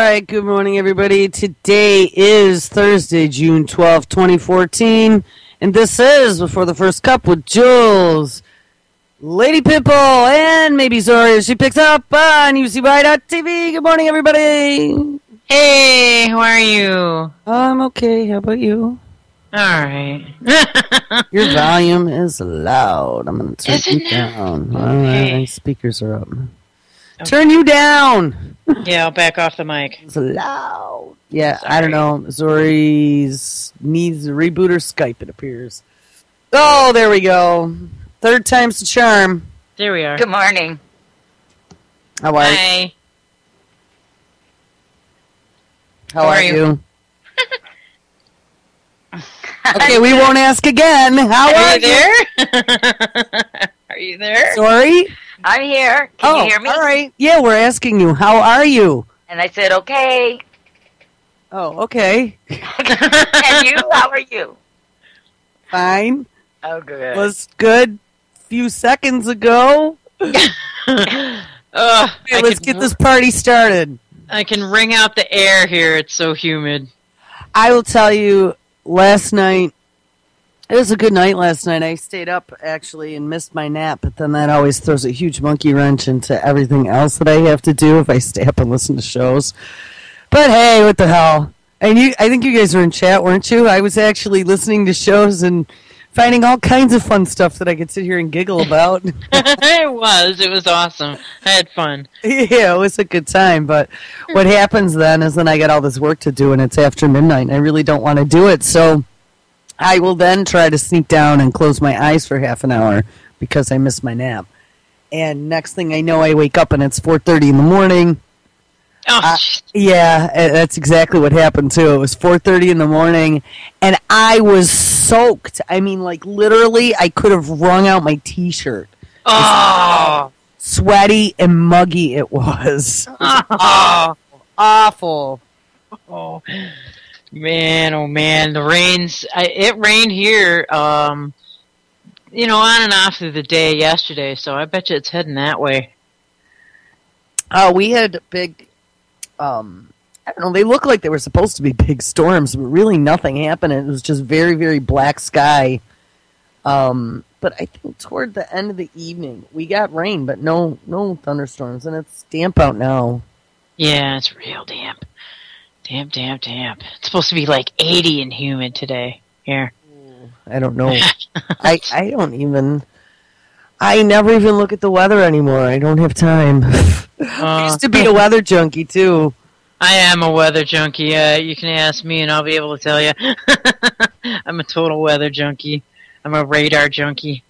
right, good morning, everybody. Today is Thursday, June 12th, 2014, and this is Before the First Cup with Jules, Lady Pimple, and maybe Zori as she picks up on UCY.TV. Good morning, everybody. Hey, how are you? I'm okay. How about you? All right. Your volume is loud. I'm going to turn Isn't you it? down. Okay. All right, speakers are up. Okay. Turn you down. Yeah, I'll back off the mic. It's loud. Yeah, Sorry. I don't know. Zori's needs to reboot her Skype, it appears. Oh, there we go. Third time's the charm. There we are. Good morning. How are you? Hi. How are you? Okay, we won't ask again. How are you there? Are you there? Sorry? I'm here. Can you hear me? All right. Yeah, we're asking you. How are you? And I said, okay. Oh, okay. And you? How are you? Fine. Oh, good. Was good a few seconds ago. Okay, let's get this party started. I can wring out the air here. It's so humid. I will tell you, last night, it was a good night last night. I stayed up, actually, and missed my nap, but then that always throws a huge monkey wrench into everything else that I have to do if I stay up and listen to shows. But hey, what the hell? And I think you guys were in chat, weren't you? I was actually listening to shows and finding all kinds of fun stuff that I could sit here and giggle about. It was awesome. I had fun. Yeah, it was a good time, but what happens then is then I got all this work to do, and it's after midnight, and I really don't want to do it, so I will then try to sneak down and close my eyes for half an hour because I missed my nap. And next thing I know, I wake up, and it's 4:30 in the morning. Oh, yeah, that's exactly what happened, too. It was 4:30 in the morning, and I was soaked. I mean, like, literally, I could have wrung out my T-shirt. Oh. Sweaty and muggy it was. Oh. Awful. Oh, man, the rains, it rained here, on and off through the day yesterday, so I bet you it's heading that way. We had big, I don't know, they looked like they were supposed to be big storms, but really nothing happened. It was just very, very black sky. But I think toward the end of the evening, we got rain, but no thunderstorms, and it's damp out now. Yeah, it's real damp. Damp. It's supposed to be like 80 and humid today here. I don't know. I never even look at the weather anymore. I don't have time. I used to be a weather junkie, too. I am a weather junkie. You can ask me and I'll be able to tell you. I'm a total weather junkie. I'm a radar junkie.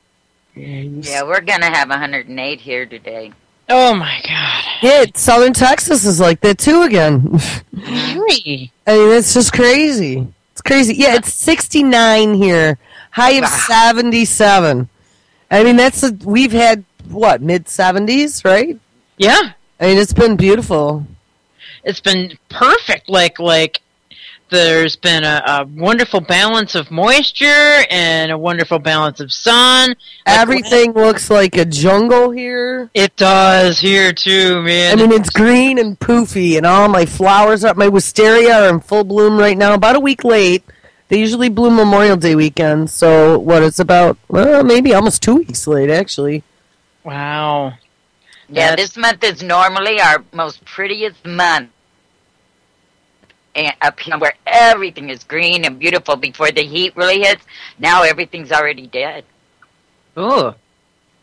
Yeah, we're going to have 108 here today. Oh, my God. Yeah, Southern Texas is like that, too, again. Really? I mean, it's just crazy. It's crazy. Yeah, it's 69 here. High of 77. I mean, we've had, mid-70s, right? Yeah. I mean, it's been beautiful. It's been perfect. Like there's been a wonderful balance of moisture and a wonderful balance of sun. Everything looks like a jungle here. It does here too, man. I mean, it's green and poofy, and all my flowers my wisteria are in full bloom right now. About a week late. They usually bloom Memorial Day weekend, so it's about, maybe almost 2 weeks late, actually. Wow. Yeah, this month is normally our most prettiest month. And up here where everything is green and beautiful before the heat really hits, now everything's already dead. Oh.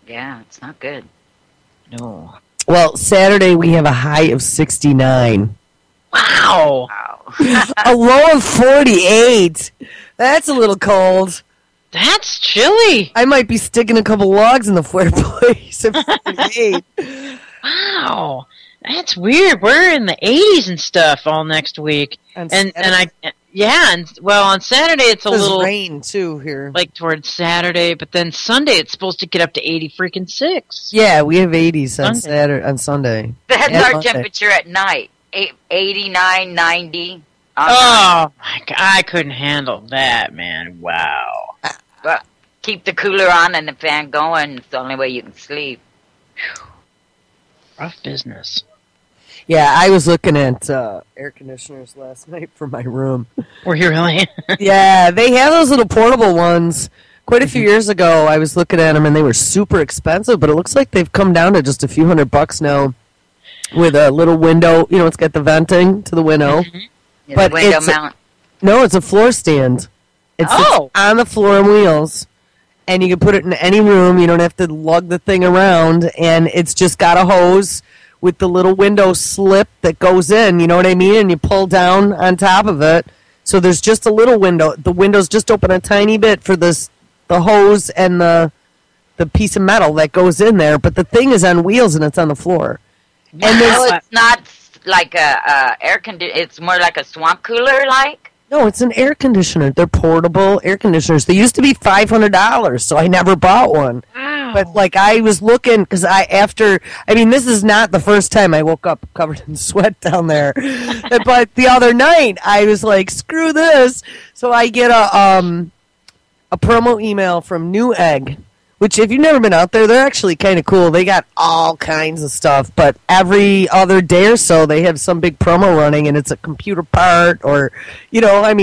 Yeah, it's not good. No. Well, Saturday we have a high of 69. Wow. A low of 48. That's a little cold. That's chilly. I might be sticking a couple logs in the fireplace at 48. Wow. That's weird. We're in the 80s and stuff all next week. On Saturday it's a little rain too here. Like towards Saturday, but then Sunday it's supposed to get up to 80 freaking 6. Yeah, we have 80s on Sunday. That's our temperature at night. 89, 90. Oh my God, I couldn't handle that, man. Wow. But keep the cooler on and the fan going. It's the only way you can sleep. Rough business. Yeah, I was looking at air conditioners last night for my room. Were you really? Yeah, they have those little portable ones. Quite a few years ago, I was looking at them, and they were super expensive, but it looks like they've come down to just a few $100 now with a little window. You know, it's got the venting to the window. Yeah, But the window it's mount. No, it's a floor stand. It's on the floor and wheels, and you can put it in any room. You don't have to lug the thing around, and it's just got a hose with the little window slip that goes in. You know what I mean? And you pull down on top of it. So there's just a little window. The window's just open a tiny bit for the hose and the piece of metal that goes in there. But the thing is on wheels and it's on the floor. And It's not like a air conditioner. It's more like a swamp cooler, like. No, it's an air conditioner. They're portable air conditioners. They used to be $500, so I never bought one. Wow. But like I was looking because this is not the first time I woke up covered in sweat down there. But the other night I was like, screw this. So I get a promo email from Newegg, which if you've never been out there, they're actually kind of cool. They got all kinds of stuff, but every other day or so they have some big promo running, and it's a computer part or,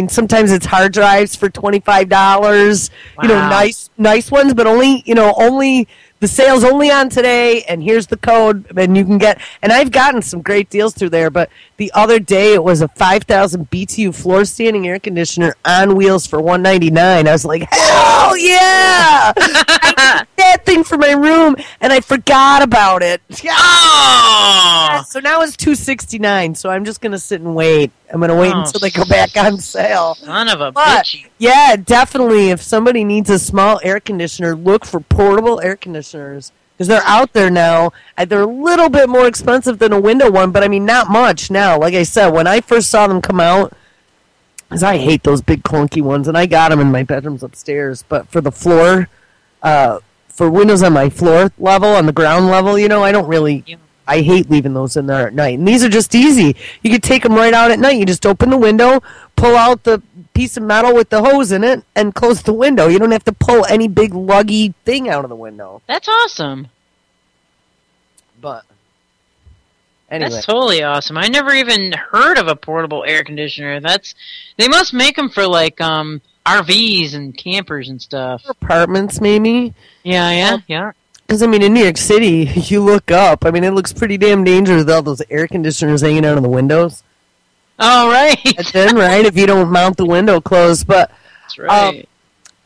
sometimes it's hard drives for $25. Wow. Nice ones, but only the sale's only on today, and here's the code, and you can get. And I've gotten some great deals through there. But the other day, it was a 5,000 BTU floor standing air conditioner on wheels for $199. I was like, hell yeah! I need that thing for my room, and I forgot about it. Oh! So now it's $269. So I'm just gonna sit and wait. I'm gonna wait until they go back on sale. Son of a But, bitch. yeah, definitely. If somebody needs a small air conditioner, look for portable air conditioners because they're out there now. They're a little bit more expensive than a window one, but not much now. Like I said, when I first saw them come out, because I hate those big clunky ones, and I got them in my bedrooms upstairs. But for the floor, for windows on my floor level, on the ground level, I don't really. I hate leaving those in there at night. And these are just easy. You can take them right out at night. You just open the window, pull out the piece of metal with the hose in it, and close the window. You don't have to pull any big luggy thing out of the window. That's awesome. But anyway. That's totally awesome. I never even heard of a portable air conditioner. They must make them for like RVs and campers and stuff. Apartments, maybe. Yeah. Because, in New York City, you look up. It looks pretty damn dangerous with all those air conditioners hanging out on the windows. Oh, right. That's in, right? If you don't mount the window closed. But That's right.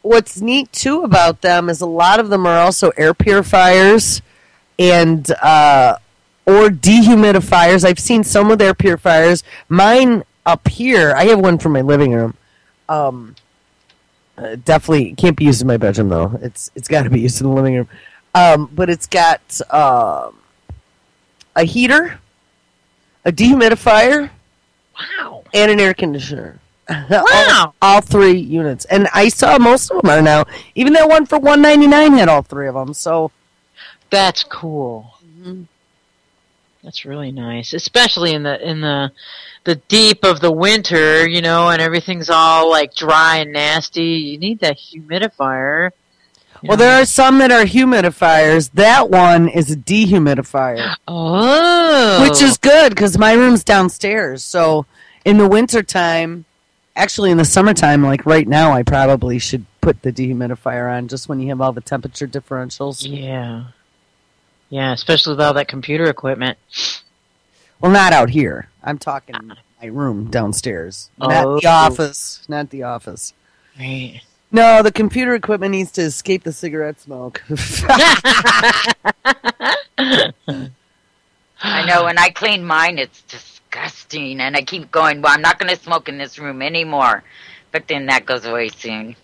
What's neat, too, about them is a lot of them are also air purifiers and or dehumidifiers. I've seen some with air purifiers. Mine up here, I have one for my living room. Definitely can't be used in my bedroom, though. It's got to be used in the living room. But it's got a heater, a dehumidifier, Wow. and an air conditioner. Wow. all 3 units. And I saw most of them are now. Even that one for $199 had all 3 of them. So That's cool. That's really nice, especially in the deep of the winter, and everything's all like dry and nasty. You need that humidifier. Well, there are some that are humidifiers. That one is a dehumidifier. Oh. Which is good because my room's downstairs. So in the wintertime, actually in the summertime, like right now, I probably should put the dehumidifier on just when you have all the temperature differentials. Yeah. Yeah, especially with all that computer equipment. Well, not out here. I'm talking my room downstairs. Not the office. Not the office. Right. No, the computer equipment needs to escape the cigarette smoke. I know, when I clean mine, it's disgusting. And I keep going, well, I'm not going to smoke in this room anymore. But then that goes away soon.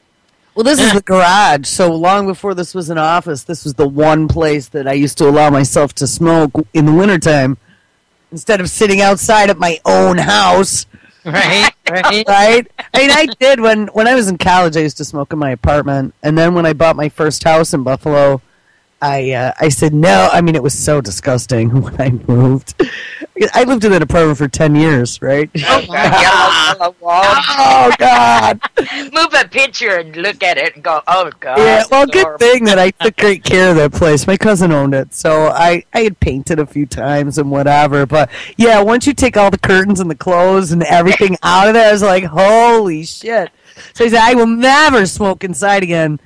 Well, this is the garage. So long before this was an office, this was the one place that I used to allow myself to smoke in the wintertime instead of sitting outside at my own house. Right. Right? I did when I was in college. I used to smoke in my apartment. And then when I bought my first house in Buffalo, I said no. I mean, it was so disgusting when I moved. I lived in that apartment for 10 years, right? Oh, yellow wall. Oh, God. Move a picture and look at it and go, oh, God. Yeah, well, good horrible. thing that I took great care of that place. My cousin owned it, so I had painted a few times and whatever. But, yeah, once you take all the curtains and the clothes and everything out of there, I was like, holy shit. So he said, I will never smoke inside again.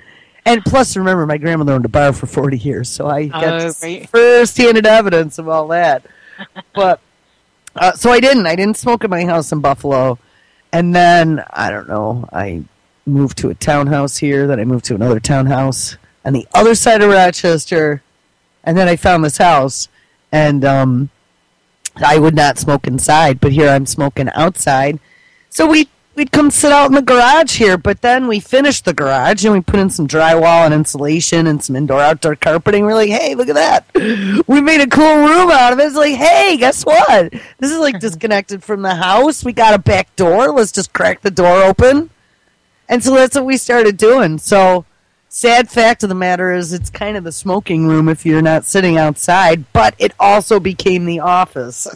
And plus, remember, my grandmother owned a bar for 40 years, so I got first-handed evidence of all that. But so I didn't smoke in my house in Buffalo. And then, I don't know, I moved to a townhouse here, then I moved to another townhouse on the other side of Rochester, and then I found this house, and I would not smoke inside, but here I'm smoking outside. So we'd come sit out in the garage here, but then we finished the garage and we put in some drywall and insulation and some indoor-outdoor carpeting. We're like, hey, look at that. We made a cool room out of it. It's like, hey, guess what? This is like disconnected from the house. We got a back door. Let's just crack the door open. And so that's what we started doing. So sad fact of the matter is it's kind of the smoking room if you're not sitting outside, but it also became the office.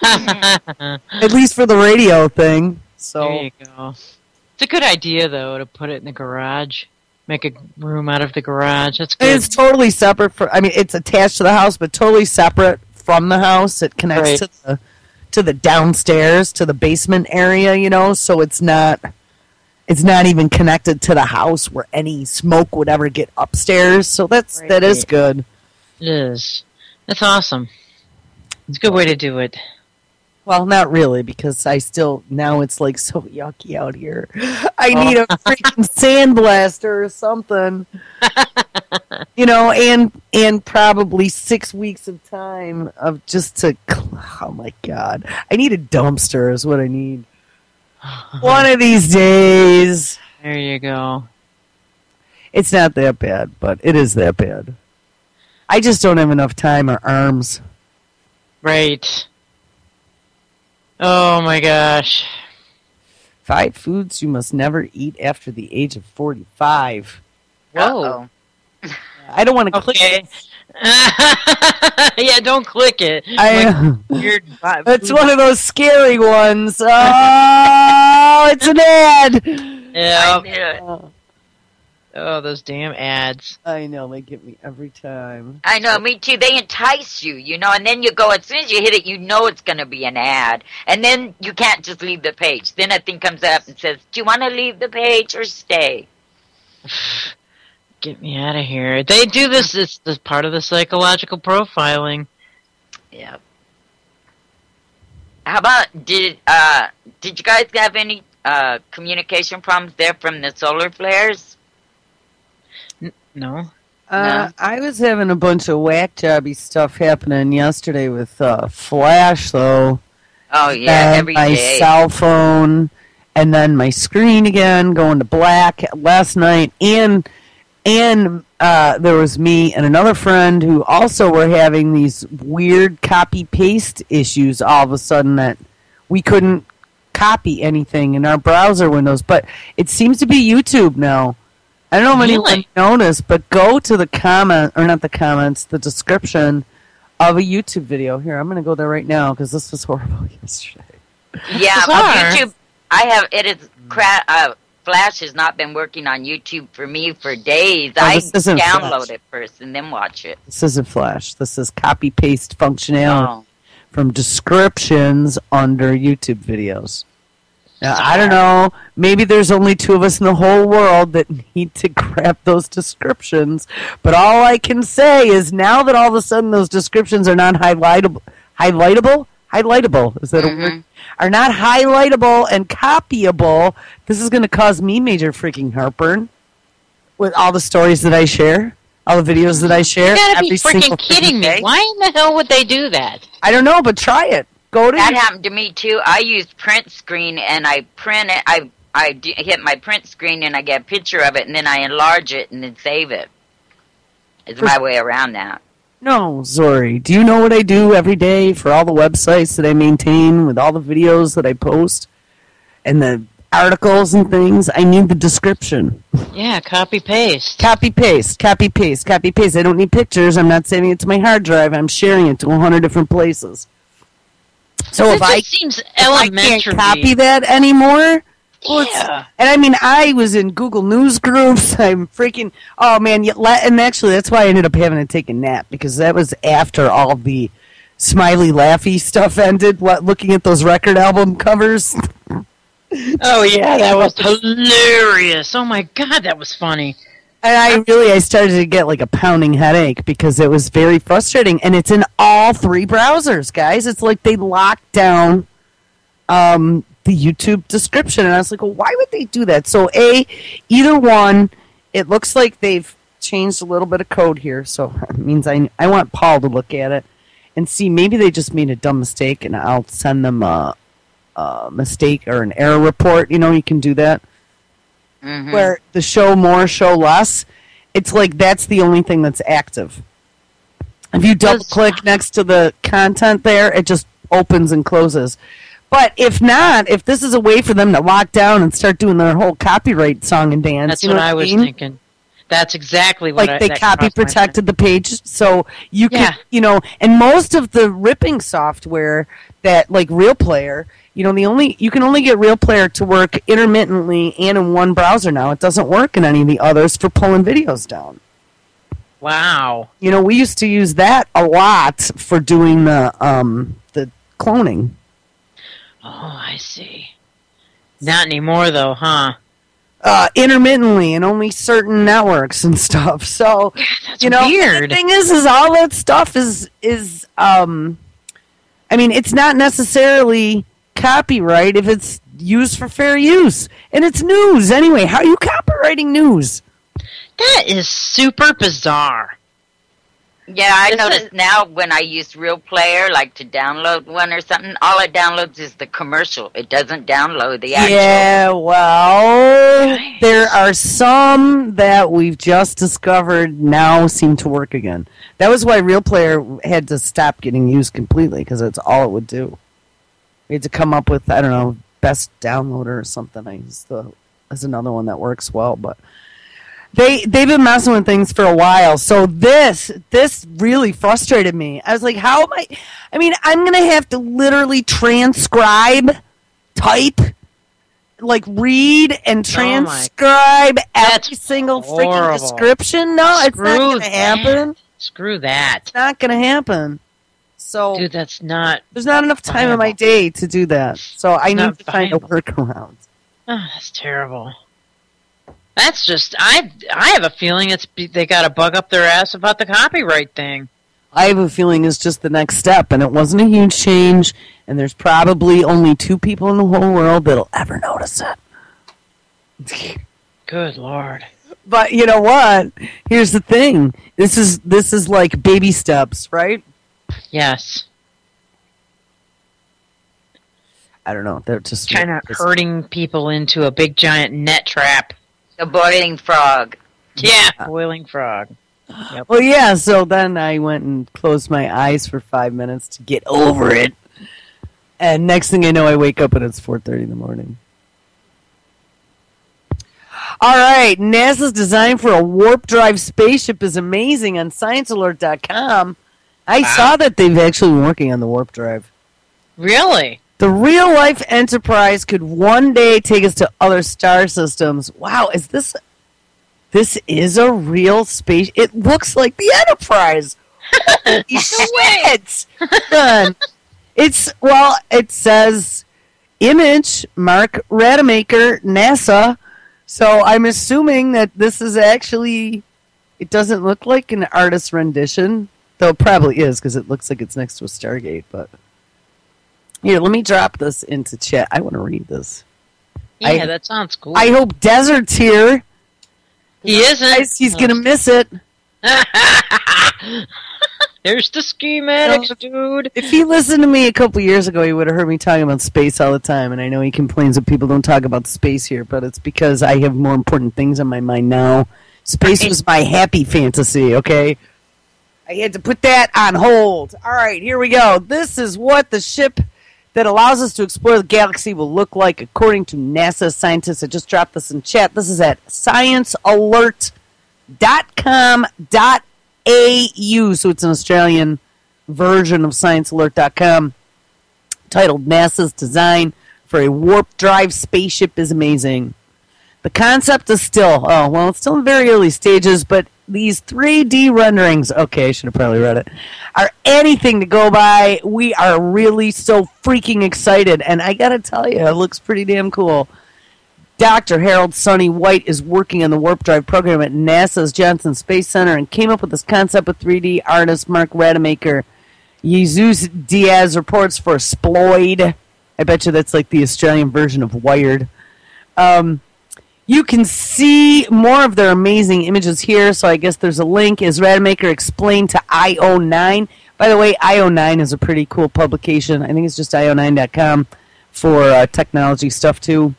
At least for the radio thing. So there you go. It's a good idea, though, to put it in the garage. Make a room out of the garage. That's good. It's totally separate. It's attached to the house, but totally separate from the house. It connects to the downstairs, to the basement area, so it's not even connected to the house where any smoke would ever get upstairs. So that is good. It is. That's awesome. It's a good way to do it. Well, not really, because now it's like so yucky out here. I need a freaking sandblaster or something. And probably 6 weeks of time of oh my God. I need a dumpster is what I need. One of these days. There you go. It's not that bad, but it is that bad. I just don't have enough time or arms. Right. Oh my gosh. 5 foods you must never eat after the age of 45. Whoa. I don't want to click it. Yeah, don't click it. Weird. It's one of those scary ones. Oh, it's an ad. Yeah. Oh, those damn ads. I know, they get me every time. I know, me too. They entice you, and then you go, as soon as you hit it, it's going to be an ad. And then you can't just leave the page. Then a thing comes up and says, do you want to leave the page or stay? Get me out of here. They do this. It's part of the psychological profiling. Yeah. How about, did you guys have any communication problems there from the solar flares? No. I was having a bunch of whack jobby stuff happening yesterday with Flash, though. Oh, yeah, every day. My cell phone, and then my screen again going to black last night. And there was me and another friend who also were having these weird copy-paste issues all of a sudden that we couldn't copy anything in our browser windows. But it seems to be YouTube now. I don't know if anyone noticed, but go to the the description of a YouTube video. Here, I'm going to go there right now because this was horrible yesterday. Yeah, YouTube, Flash has not been working on YouTube for me for days. I download it first and then watch it. This isn't Flash. This is copy-paste functionality from descriptions under YouTube videos. Now, I don't know, maybe there's only 2 of us in the whole world that need to grab those descriptions, but all I can say is now that all of a sudden those descriptions are not highlightable, is that a word? Are not highlightable and copyable, this is going to cause me major freaking heartburn with all the stories that I share, all the videos that I share. You gotta be freaking kidding me. Why in the hell would they do that? I don't know, but try it. That happened to me too. I use print screen and I print it. I hit my print screen and I get a picture of it and then I enlarge it and then save it. It's my way around that. No, Zori. Do you know what I do every day for all the websites that I maintain with all the videos that I post and the articles and things, I need the description. Yeah, copy paste. Copy paste. Copy paste. Copy paste. I don't need pictures. I'm not saving it to my hard drive. I'm sharing it to 100 different places. So if I can't copy that anymore, yeah. And I mean, I was in Google News groups. I'm freaking, oh man, and actually that's why I ended up having to take a nap, because that was after all the smiley laughy stuff ended. Looking at those record album covers. Oh yeah, that was hilarious. Oh my god, that was funny. And I started to get like a pounding headache because it was very frustrating. And it's in all 3 browsers, guys. It's like they locked down the YouTube description. And I was like, well, why would they do that? So either one, it looks like they've changed a little bit of code here. So it means I want Paul to look at it and see, maybe they just made a dumb mistake, and I'll send them a mistake or an error report. You know, you can do that. Mm-hmm. Where the show more, show less, it's like that's the only thing that's active. If you double click next to the content there, it just opens and closes. But if not, if this is a way for them to lock down and start doing their whole copyright song and dance, that's what I was thinking. That's exactly what they copy protected the page, so you can, and most of the ripping software that like Real Player, you can only get Real Player to work intermittently and in one browser now. It doesn't work in any of the others for pulling videos down. Wow. We used to use that a lot for doing the cloning. Oh, I see. Not anymore though, huh? Intermittently and only certain networks and stuff. So that's weird. The thing is all that stuff is I mean, it's not necessarily copyright if it's used for fair use. And it's news anyway. How are you copywriting news? That is super bizarre. Yeah, I notice now when I use Real Player, like to download one or something, all it downloads is the commercial. It doesn't download the actual. Yeah, well, there are some that we've just discovered now seem to work again. That was why Real Player had to stop getting used completely, because that's all it would do. We had to come up with, I don't know, best downloader or something. That's another one that works well, but they've been messing with things for a while. So this really frustrated me. I was like, how am I mean, I'm going to have to literally transcribe, type, like read and transcribe every single freaking description. No, it's not going to happen. Screw that. It's not going to happen. So, dude, there's not enough time in my day to do that. So I need to find a workaround. Oh, that's terrible. That's just I have a feeling they got to bug up their ass about the copyright thing. I have a feeling it's just the next step, and it wasn't a huge change, and there's probably only 2 people in the whole world that'll ever notice it. Good Lord. But you know what? Here's the thing. This is like baby steps, right? Yes. I don't know. They're just kind of herding people into a big giant net trap. The boiling frog. Yeah, boiling frog. Yep. Well, yeah, so then I went and closed my eyes for 5 minutes to get over it. And next thing I know, I wake up and it's 4:30 in the morning. All right, NASA's design for a warp drive spaceship is amazing on ScienceAlert.com. I saw that they've actually been working on the warp drive. Really? The real-life Enterprise could one day take us to other star systems. Wow, is this is a real space? It looks like the Enterprise. Holy shit! It says image Mark Rademacher, NASA. So I'm assuming that this is actually. It doesn't look like an artist's rendition, though it probably is because it looks like it's next to a Stargate. But here, let me drop this into chat. I want to read this. Yeah, that sounds cool. I hope Desert's here. He isn't. He's going to miss it. There's the schematics, dude. If he listened to me a couple years ago, he would have heard me talking about space all the time. And I know he complains that people don't talk about space here, but it's because I have more important things on my mind now. Space was my happy fantasy, okay? I had to put that on hold. All right, here we go. This is what the ship that allows us to explore the galaxy will look like, according to NASA scientists. I just dropped this in chat. This is at sciencealert.com.au. So it's an Australian version of sciencealert.com, titled NASA's Design for a Warp Drive Spaceship is Amazing. The concept is still, it's still in very early stages, but these 3D renderings, okay, I should have probably read it, are anything to go by. We are really so freaking excited, and I gotta tell you, it looks pretty damn cool. Dr. Harold Sonny White is working on the Warp Drive program at NASA's Johnson Space Center and came up with this concept with 3D artist Mark Rademacher. Jesus Diaz reports for Sploid. I bet you that's like the Australian version of Wired. You can see more of their amazing images here, so I guess there's a link, as Rademacher explained to IO9. By the way, IO9 is a pretty cool publication. I think it's just io9.com for technology stuff, too.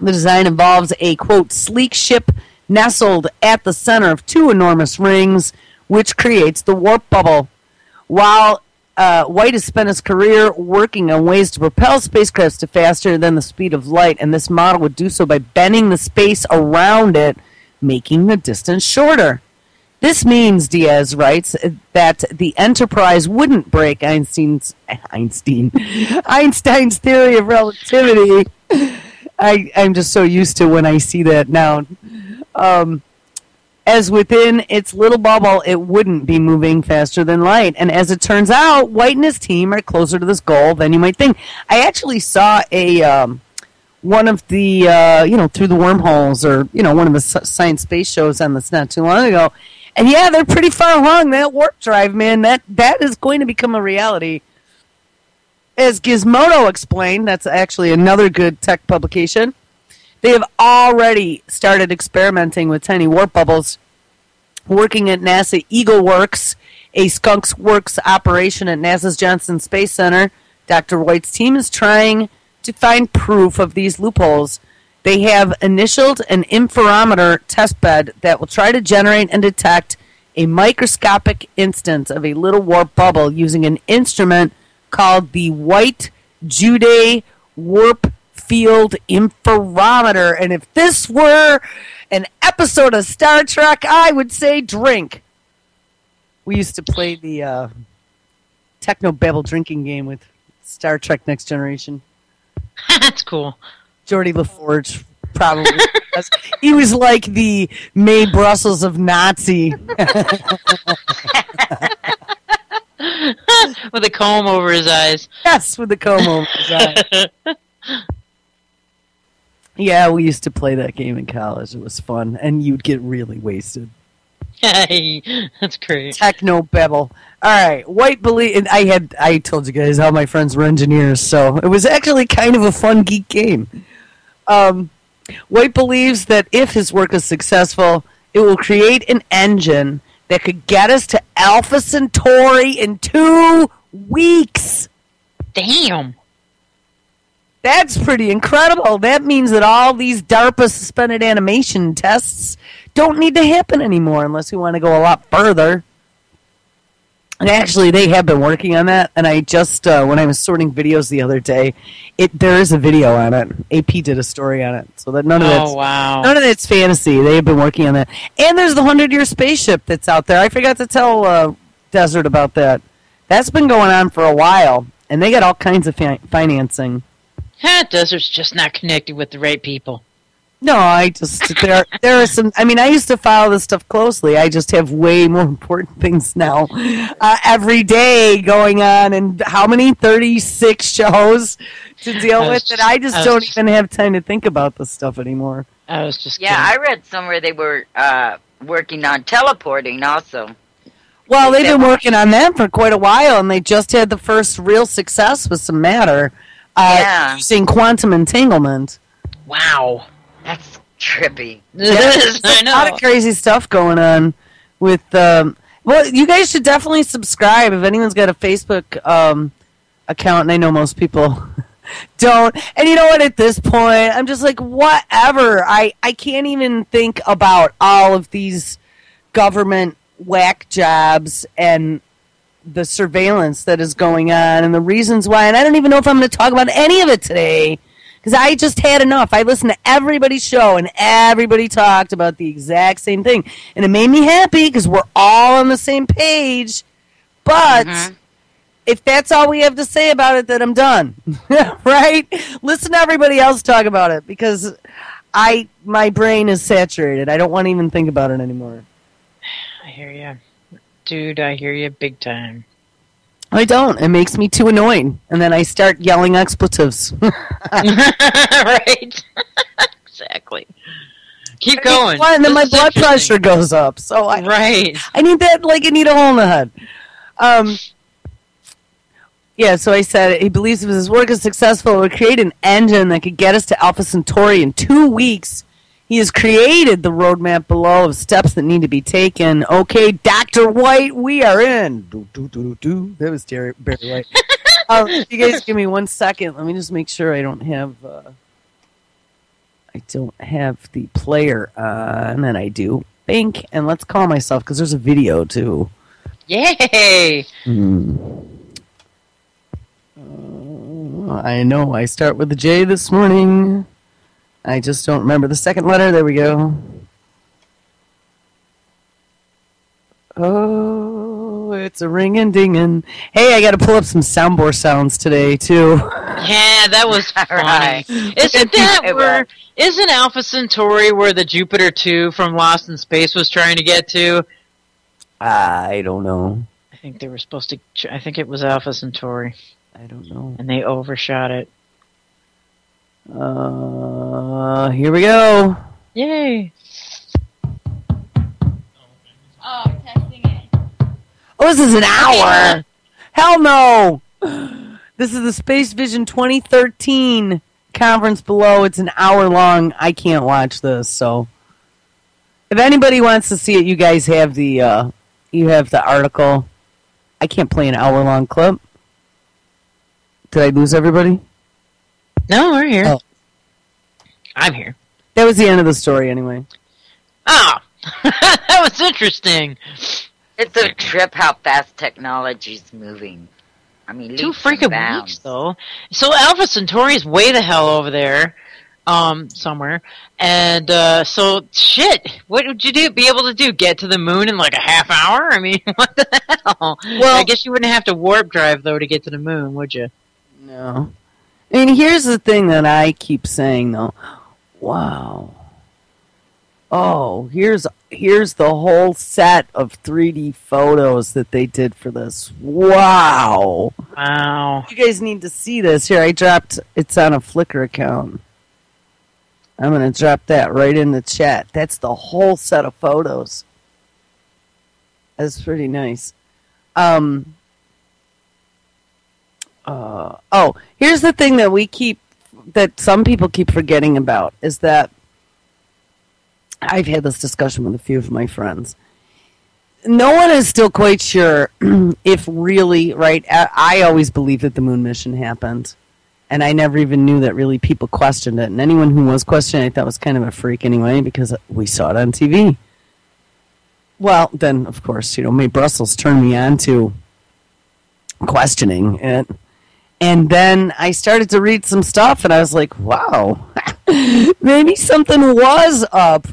The design involves a, quote, sleek ship nestled at the center of two enormous rings, which creates the warp bubble. While White has spent his career working on ways to propel spacecrafts to faster than the speed of light, and this model would do so by bending the space around it, making the distance shorter. This means, Diaz writes, that the Enterprise wouldn't break Einstein's theory of relativity. I'm just so used to when I see that now. As within its little bubble, it wouldn't be moving faster than light. And as it turns out, White and his team are closer to this goal than you might think. I actually saw one of the, through the wormholes, or, one of the science space shows on this not too long ago. And yeah, they're pretty far along that warp drive, man. That is going to become a reality. As Gizmodo explained, that's actually another good tech publication, they have already started experimenting with tiny warp bubbles, working at NASA Eagle Works, a Skunks Works operation at NASA's Johnson Space Center. Dr. White's team is trying to find proof of these loopholes. They have initialed an interferometer testbed that will try to generate and detect a microscopic instance of a little warp bubble using an instrument called the White-Jude Warp Field Interferometer. And if this were an episode of Star Trek, I would say drink. We used to play the Technobabble drinking game with Star Trek Next Generation. That's cool. Geordie LaForge, probably. He was like the May Brussels of Nazi. With a comb over his eyes. Yes, with the comb over his eyes. Yeah, we used to play that game in college. It was fun, and you'd get really wasted. Hey, that's great. Technobabble. All right, White believe. I told you guys all my friends were engineers, so it was actually kind of a fun geek game. White believes that if his work is successful, it will create an engine that could get us to Alpha Centauri in 2 weeks. Damn. That's pretty incredible. That means that all these DARPA suspended animation tests don't need to happen anymore unless we want to go a lot further. And actually, they have been working on that. And I just, when I was sorting videos the other day, there is a video on it. AP did a story on it. So that none of that's fantasy. They have been working on that. And there's the 100-year spaceship that's out there. I forgot to tell Desert about that. That's been going on for a while. And they got all kinds of financing. Desert's just not connected with the right people. No, there are some. I mean, I used to follow this stuff closely. I just have way more important things now every day going on, and how many 36 shows to deal with that I just don't even have time to think about this stuff anymore. I was just kidding. I read somewhere they were working on teleporting also. Well, they've been working on that for quite a while, and they just had the first real success with some matter using quantum entanglement. Wow. That's trippy. There's a lot of crazy stuff going on with... well, you guys should definitely subscribe if anyone's got a Facebook account, and I know most people don't. And you know what? At this point, I'm just like, whatever. I can't even think about all of these government whack jobs and the surveillance that is going on and the reasons why. And I don't even know if I'm going to talk about any of it today because I just had enough. I listened to everybody's show and everybody talked about the exact same thing. And it made me happy because we're all on the same page. But if that's all we have to say about it, then I'm done. Right? Listen to everybody else talk about it because my brain is saturated. I don't want to even think about it anymore. I hear you. Dude, I hear you big time. I don't. It makes me too annoyed. And then I start yelling expletives. Right. Exactly. Keep going. And then my blood pressure goes up. So I need that like I need a hole in the head. Yeah, so I said he believes if his work is successful, it would create an engine that could get us to Alpha Centauri in 2 weeks. He has created the roadmap below of steps that need to be taken. Okay, Dr. White, we are in. That was Barry White. You guys give me 1 second. Let me just make sure I don't have the player on, and I do. Bink, and let's call myself because there's a video too. Yay! I know. I start with the J this morning. I just don't remember the second letter. There we go. Oh, it's a ring-a-ding-in. Hey, I got to pull up some soundboard sounds today, too. Yeah, that was funny. Isn't Alpha Centauri where the Jupiter 2 from Lost in Space was trying to get to? I don't know. I think they were supposed to... I think it was Alpha Centauri. I don't know. And they overshot it. Here we go. Yay. Oh, testing it. Oh, this is an hour. Hell no. This is the Space Vision 2013 conference below. It's an hour long. I can't watch this, so if anybody wants to see it, you guys have the article. I can't play an hour long clip. Did I lose everybody? No, we're here. Oh. I'm here. That was the end of the story anyway. Oh, that was interesting. It's a trip how fast technology's moving. I mean, 2 freaking weeks, though. So Alpha Centauri is way the hell over there, somewhere. And, so, shit, what would you be able to do? Get to the moon in like a half hour? I mean, what the hell? Well, I guess you wouldn't have to warp drive, though, to get to the moon, would you? No. I mean, here's the thing that I keep saying, though. Wow. Oh, here's the whole set of 3D photos that they did for this. Wow. Wow. You guys need to see this. Here, it's on a Flickr account. I'm going to drop that right in the chat. That's the whole set of photos. That's pretty nice. Here's the thing that some people keep forgetting about is that I've had this discussion with a few of my friends. No one is still quite sure if really, right, I always believed that the moon mission happened, and I never even knew that really people questioned it, and anyone who was questioning it, I thought was kind of a freak anyway, because we saw it on TV. Well, then, of course, May Brussels turned me on to questioning it. And then I started to read some stuff, and I was like, wow, maybe something was up.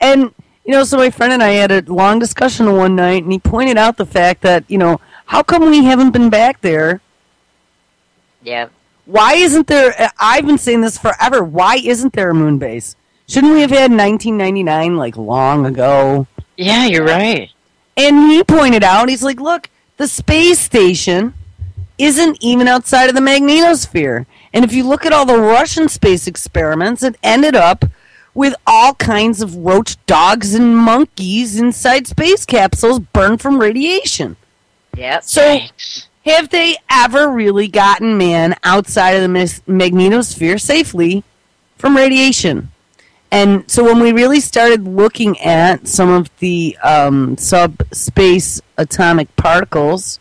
And, so my friend and I had a long discussion one night, and he pointed out the fact that, how come we haven't been back there? Yeah. Why isn't there, I've been saying this forever, why isn't there a moon base? Shouldn't we have had 1999, like, long ago? Yeah, you're right. And he pointed out, he's like, look, the space station isn't even outside of the magnetosphere. And if you look at all the Russian space experiments, it ended up with all kinds of roach dogs and monkeys inside space capsules burned from radiation. Yep. So, have they ever really gotten man outside of the magnetosphere safely from radiation? And so when we really started looking at some of the subspace atomic particles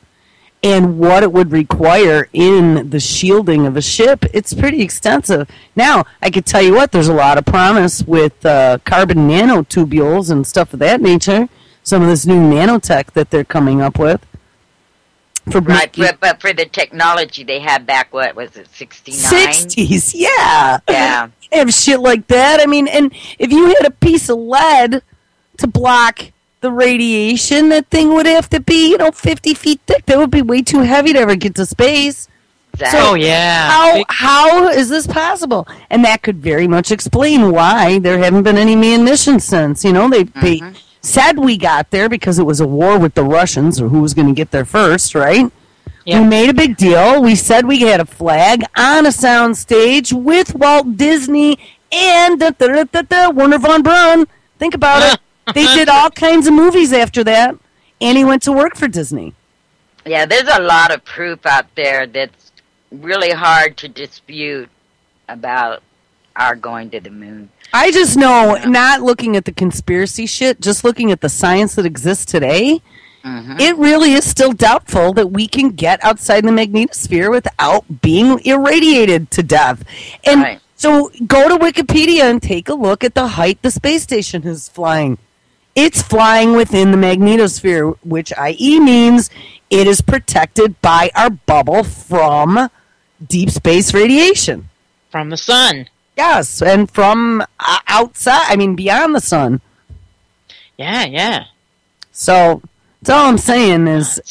and what it would require in the shielding of a ship, it's pretty extensive. Now, I could tell you what, there's a lot of promise with carbon nanotubules and stuff of that nature, some of this new nanotech that they're coming up with. For Right, but for the technology they had back, what was it, 69? 60s, yeah. Yeah. They have shit like that. I mean, and if you had a piece of lead to block the radiation, that thing would have to be, 50 feet thick. That would be way too heavy to ever get to space. Exactly. Oh, yeah. How is this possible? And that could very much explain why there haven't been any manned missions since. They said we got there because it was a war with the Russians, or who was going to get there first, right? Yeah. We made a big deal. We said we had a flag on a sound stage with Walt Disney and Werner von Braun. Think about it. They did all kinds of movies after that, and he went to work for Disney. Yeah, there's a lot of proof out there that's really hard to dispute about our going to the moon. I just know, not looking at the conspiracy shit, just looking at the science that exists today, it really is still doubtful that we can get outside the magnetosphere without being irradiated to death. And so go to Wikipedia and take a look at the height the space station is flying. It's flying within the magnetosphere, which i.e. means it is protected by our bubble from deep space radiation. From the sun. Yes, and from outside, beyond the sun. Yeah. So, that's all I'm saying is,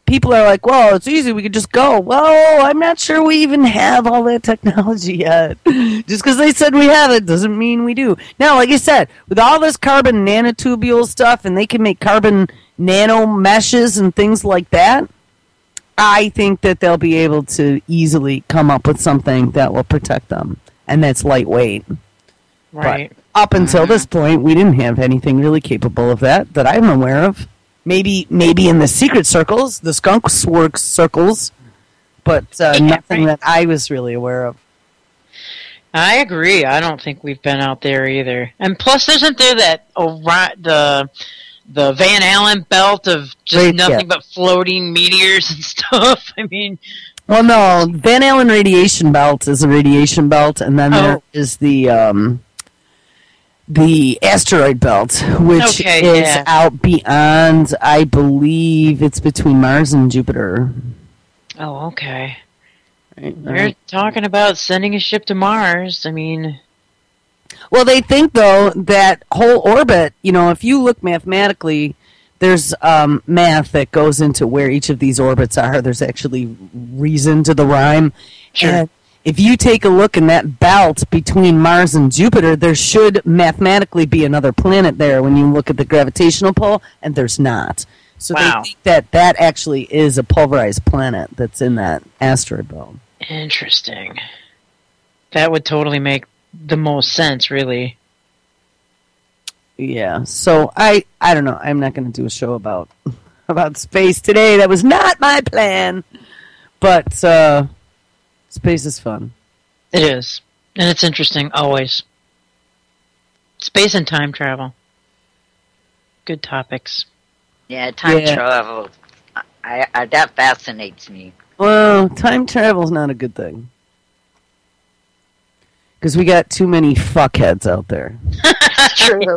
people are like, well, it's easy, we could just go. Well, I'm not sure we even have all that technology yet. Just because they said we have it doesn't mean we do. Now, like I said, with all this carbon nanotubule stuff, and they can make carbon nano meshes and things like that, I think that they'll be able to easily come up with something that will protect them. And that's lightweight. Right. But up until this point, we didn't have anything really capable of that I'm aware of. Maybe in the secret circles, the skunk works circles, but nothing that I was really aware of. I agree. I don't think we've been out there either. And plus, isn't there that the Van Allen belt of just nothing but floating meteors and stuff? Well, no, Van Allen radiation belt is a radiation belt, and then there is the asteroid belt, which is out beyond, I believe it's between Mars and Jupiter. Oh, okay. They're talking about sending a ship to Mars. Well, they think, though, that whole orbit, if you look mathematically, there's math that goes into where each of these orbits are. There's actually reason to the rhyme. Sure. And if you take a look in that belt between Mars and Jupiter, there should mathematically be another planet there when you look at the gravitational pull, and there's not. So they think that actually is a pulverized planet that's in that asteroid belt. Interesting. That would totally make the most sense, really. Yeah, so I don't know. I'm not going to do a show about space today. That was not my plan. But space is fun. It is. And it's interesting, always. Space and time travel. Good topics. Yeah, time travel. That fascinates me. Well, time travel's not a good thing. Because we got too many fuckheads out there. True.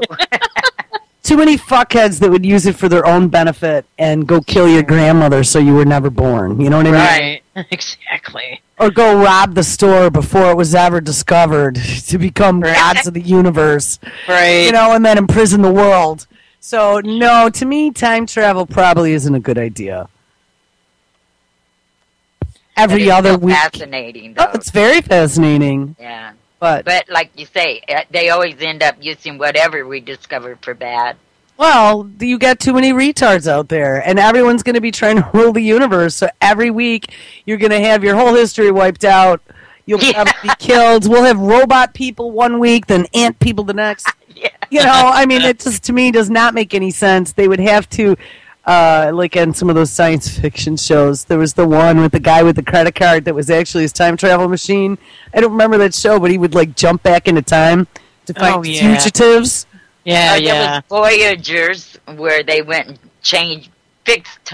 Too many fuckheads that would use it for their own benefit and go kill your grandmother so you were never born. You know what I mean? Right. Exactly. Or go rob the store before it was ever discovered to become gods of the universe. Right. And then imprison the world. So, no, to me, time travel probably isn't a good idea. Every other week. Fascinating, though. Oh, it's very fascinating. Yeah. But like you say, they always end up using whatever we discovered for bad. Well, you got too many retards out there, and everyone's going to be trying to rule the universe. So every week, you're going to have your whole history wiped out. You'll probably be killed. We'll have robot people one week, then ant people the next. It just, to me, does not make any sense. They would have to, like on some of those science fiction shows, there was the one with the guy with the credit card that was actually his time travel machine. I don't remember that show, but he would, jump back into time to find fugitives. Yeah, There was Voyagers, where they went and fixed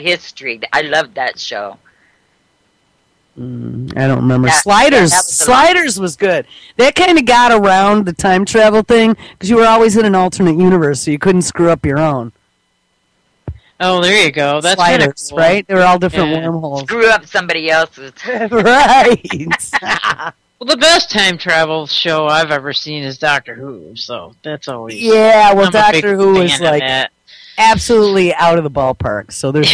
history. I loved that show. I don't remember. Sliders was good. That kind of got around the time travel thing because you were always in an alternate universe, so you couldn't screw up your own. Oh, there you go. That's kinda sliders, cool. right? They were all different Yeah. wormholes. Screw up somebody else's. Right. Well, the best time travel show I've ever seen is Doctor Who, so that's always... Yeah, well, I'm a big Doctor Who is fan of like that. absolutely out of the ballpark. So there's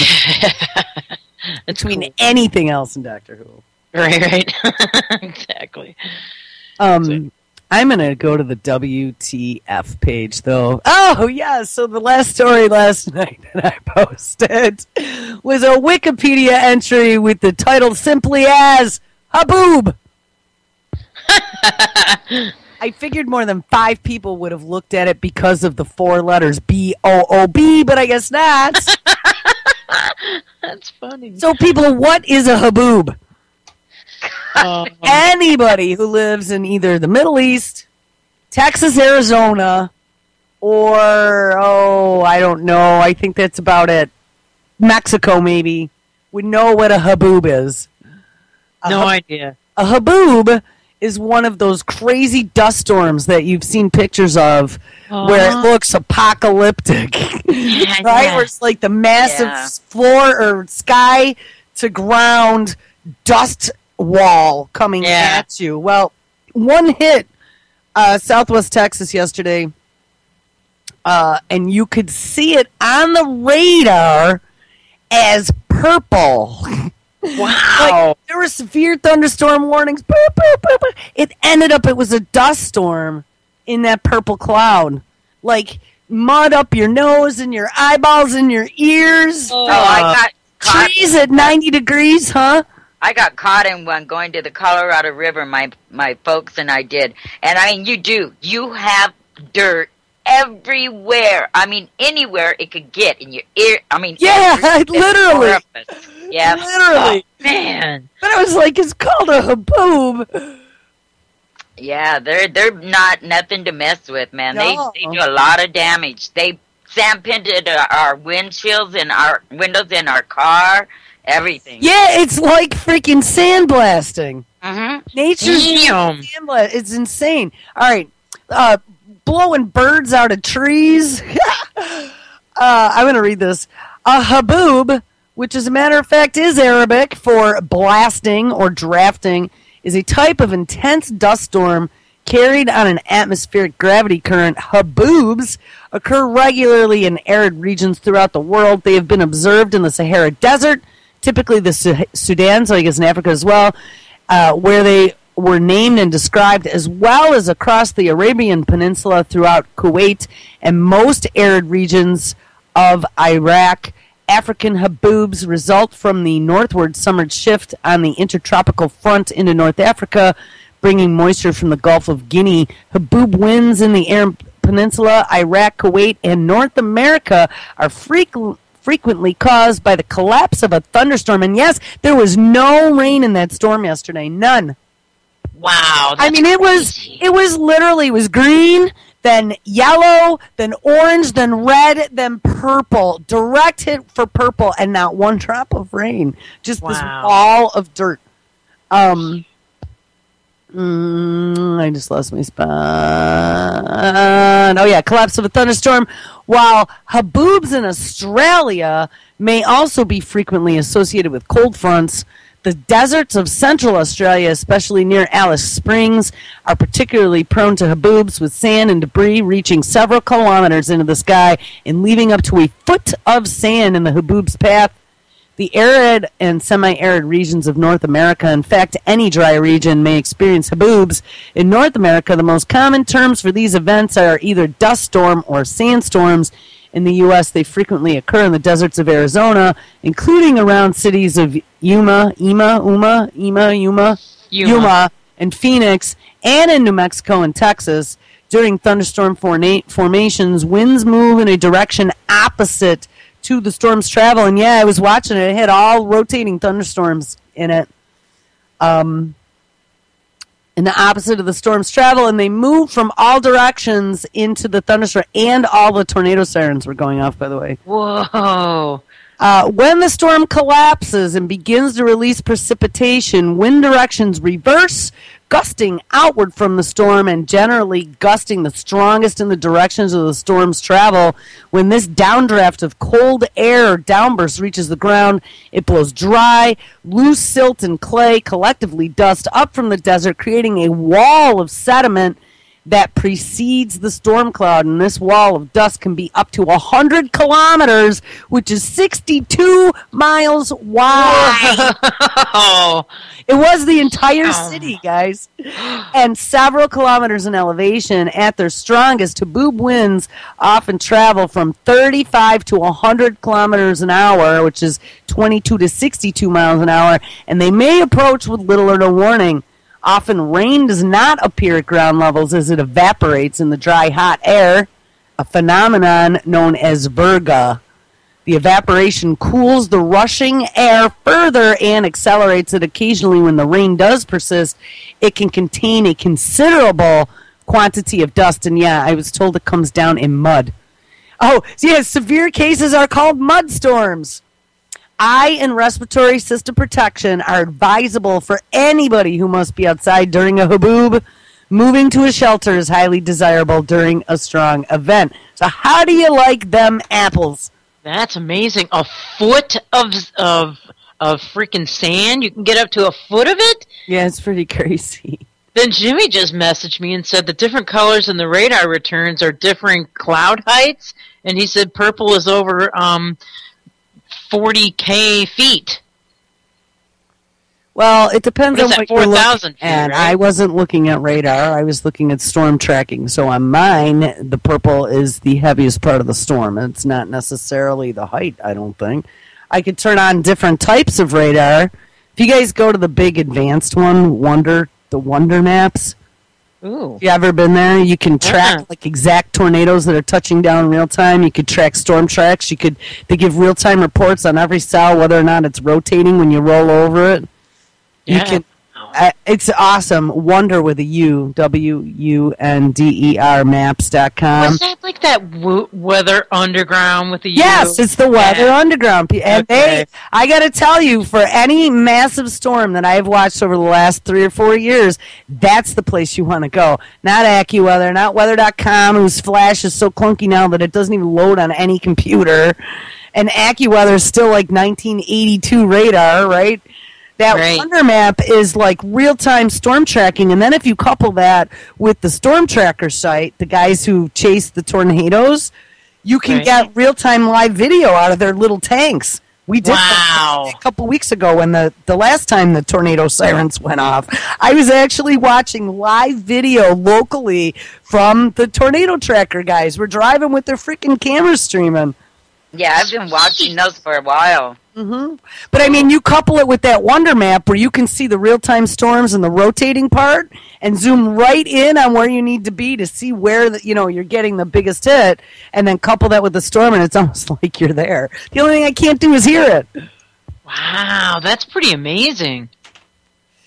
It's between cool. anything else in Doctor Who. Right. Exactly. I'm going to go to the WTF page, though. Oh, yeah. So the last story last night that I posted was a Wikipedia entry with the title simply as Haboob. I figured more than 5 people would have looked at it because of the 4 letters B-O-O-B, but I guess not. That's funny. So, people, what is a haboob? Anybody who lives in either the Middle East, Texas, Arizona, or, I don't know, I think that's about it, Mexico maybe, would know what a haboob is. No idea. A haboob is one of those crazy dust storms that you've seen pictures of where it looks apocalyptic. Yeah, right? yeah. Where it's like the massive floor or sky to ground dust wall coming at you. Well, one hit Southwest Texas yesterday, and you could see it on the radar as purple. Wow. There were severe thunderstorm warnings. Boop, boop, boop, boop. It was a dust storm in that purple cloud. Like mud up your nose and your eyeballs and your ears. I got caught. Trees at 90 degrees, huh? I got caught in one going to the Colorado River. My folks and I did, and I mean, you have dirt everywhere. I mean, anywhere it could get in your ear. I mean, literally. Yeah, literally. Oh, man. But I was like, it's called a haboob. Yeah, they're not nothing to mess with, man. No. They do a lot of damage. They sand-painted our windshields and our windows in our car, everything. Yeah, it's like freaking sandblasting. Mm-hmm. Nature's Damn. sandblast. It's insane. All right, blowing birds out of trees. I'm going to read this. A haboob, which as a matter of fact is Arabic for blasting or drafting, is a type of intense dust storm carried on an atmospheric gravity current. Haboobs occur regularly in arid regions throughout the world. They have been observed in the Sahara Desert, typically the Sudan, so I guess in Africa as well, where they were named and described, as well as across the Arabian Peninsula throughout Kuwait and most arid regions of Iraq. African haboobs result from the northward summer shift on the intertropical front into North Africa, bringing moisture from the Gulf of Guinea. Haboob winds in the Arab Peninsula, Iraq, Kuwait, and North America are frequently caused by the collapse of a thunderstorm. And yes, there was no rain in that storm yesterday. None. Wow. I mean, it was literally, it was green, then yellow, then orange, then red, then purple. Direct hit for purple, and not one drop of rain. Just this wall of dirt. I just lost my spot. Oh yeah, collapse of a thunderstorm. While haboobs in Australia may also be frequently associated with cold fronts, the deserts of central Australia, especially near Alice Springs, are particularly prone to haboobs, with sand and debris reaching several kilometers into the sky and leaving up to a foot of sand in the haboob's path. The arid and semi-arid regions of North America, in fact, any dry region, may experience haboobs. In North America, the most common terms for these events are either dust storm or sandstorms. In the U.S., they frequently occur in the deserts of Arizona, including around cities of Yuma, and Phoenix, and in New Mexico and Texas. During thunderstorm formations, winds move in a direction opposite to the storm's travel. And yeah, I was watching it. It had all rotating thunderstorms in it. In the opposite of the storm's travel, and they moved from all directions into the thunderstorm, and all the tornado sirens were going off, by the way. Whoa. When the storm collapses and begins to release precipitation, wind directions reverse, gusting outward from the storm and generally gusting the strongest in the directions of the storm's travel. When this downdraft of cold air downburst reaches the ground, it blows dry, loose silt and clay, collectively dust up from the desert, creating a wall of sediment that precedes the storm cloud. And this wall of dust can be up to 100 kilometers, which is 62 miles wide. Oh, It was the entire city, guys. And several kilometers in elevation. At their strongest, haboob winds often travel from 35 to 100 kilometers an hour, which is 22 to 62 miles an hour, and they may approach with little or no warning. Often rain does not appear at ground levels as it evaporates in the dry, hot air, a phenomenon known as virga. The evaporation cools the rushing air further and accelerates it. Occasionally, when the rain does persist, it can contain a considerable quantity of dust. And yeah, I was told it comes down in mud. Oh, yeah, severe cases are called mud storms. Eye and respiratory system protection are advisable for anybody who must be outside during a haboob. Moving to a shelter is highly desirable during a strong event. So how do you like them apples? that's amazing. A foot of freaking sand? You can get up to a foot of it? Yeah, it's pretty crazy. Then Jimmy just messaged me and said the different colors in the radar returns are different cloud heights, and he said purple is over 40K feet. Well, it depends on what you're looking at. Right? I wasn't looking at radar. I was looking at storm tracking. So on mine, the purple is the heaviest part of the storm. It's not necessarily the height, I don't think. I could turn on different types of radar. If you guys go to the big advanced one, the Wonder Maps. Ooh. If you ever been there, you can track like exact tornadoes that are touching down in real time. You could track storm tracks. They give real time reports on every cell, whether or not it's rotating when you roll over it. Yeah. You can. It's awesome. Wonder with a U, WUNDER maps.com. Was that like that Weather Underground with the U? Yes, it's the Weather Underground. And I got to tell you, for any massive storm that I've watched over the last 3 or 4 years, that's the place you want to go. Not AccuWeather, not Weather.com, whose flash is so clunky now that it doesn't even load on any computer. And AccuWeather is still like 1982 radar, right? That Wonder Map is like real-time storm tracking, and then if you couple that with the Storm Tracker site, the guys who chase the tornadoes, you can get real-time live video out of their little tanks. We did that a couple weeks ago when the last time the tornado sirens went off. I was actually watching live video locally from the Tornado Tracker guys. We're driving with their freaking cameras streaming. Yeah, I've been watching those for a while. Mm-hmm. But I mean, you couple it with that Wonder Map where you can see the real-time storms and the rotating part, and zoom right in on where you need to be to see where you're getting the biggest hit, and then couple that with the storm, and it's almost like you're there. The only thing I can't do is hear it. Wow, that's pretty amazing.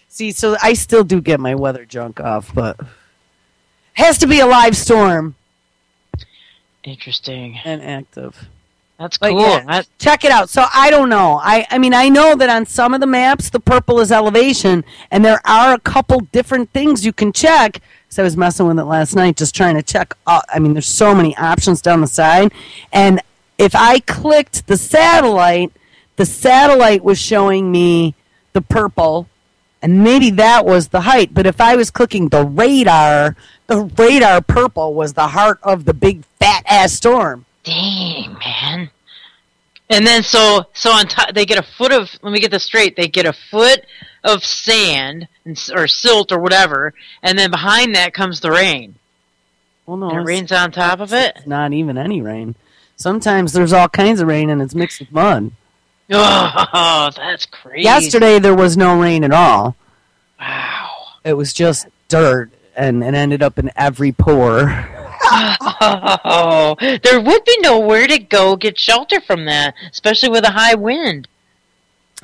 See, so I still do get my weather junk off, but has to be a live storm. Interesting. And active. That's cool. Yeah, check it out. So I don't know. I mean, I know that on some of the maps, the purple is elevation, and there are a couple different things you can check. So I was messing with it last night, just trying to check. I mean, there's so many options down the side. And if I clicked the satellite was showing me the purple, and maybe that was the height. But if I was clicking the radar purple was the heart of the big fat-ass storm. Dang, man. And then so on top they get a foot of, let me get this straight, they get a foot of sand or silt or whatever, and then behind that comes the rain. Well, no, and it rains on top of it? Not even any rain. Sometimes there's all kinds of rain and it's mixed with mud. Oh, that's crazy. Yesterday there was no rain at all. Wow. It was just dirt, and it ended up in every pore. Oh, there would be nowhere to go get shelter from that, especially with a high wind.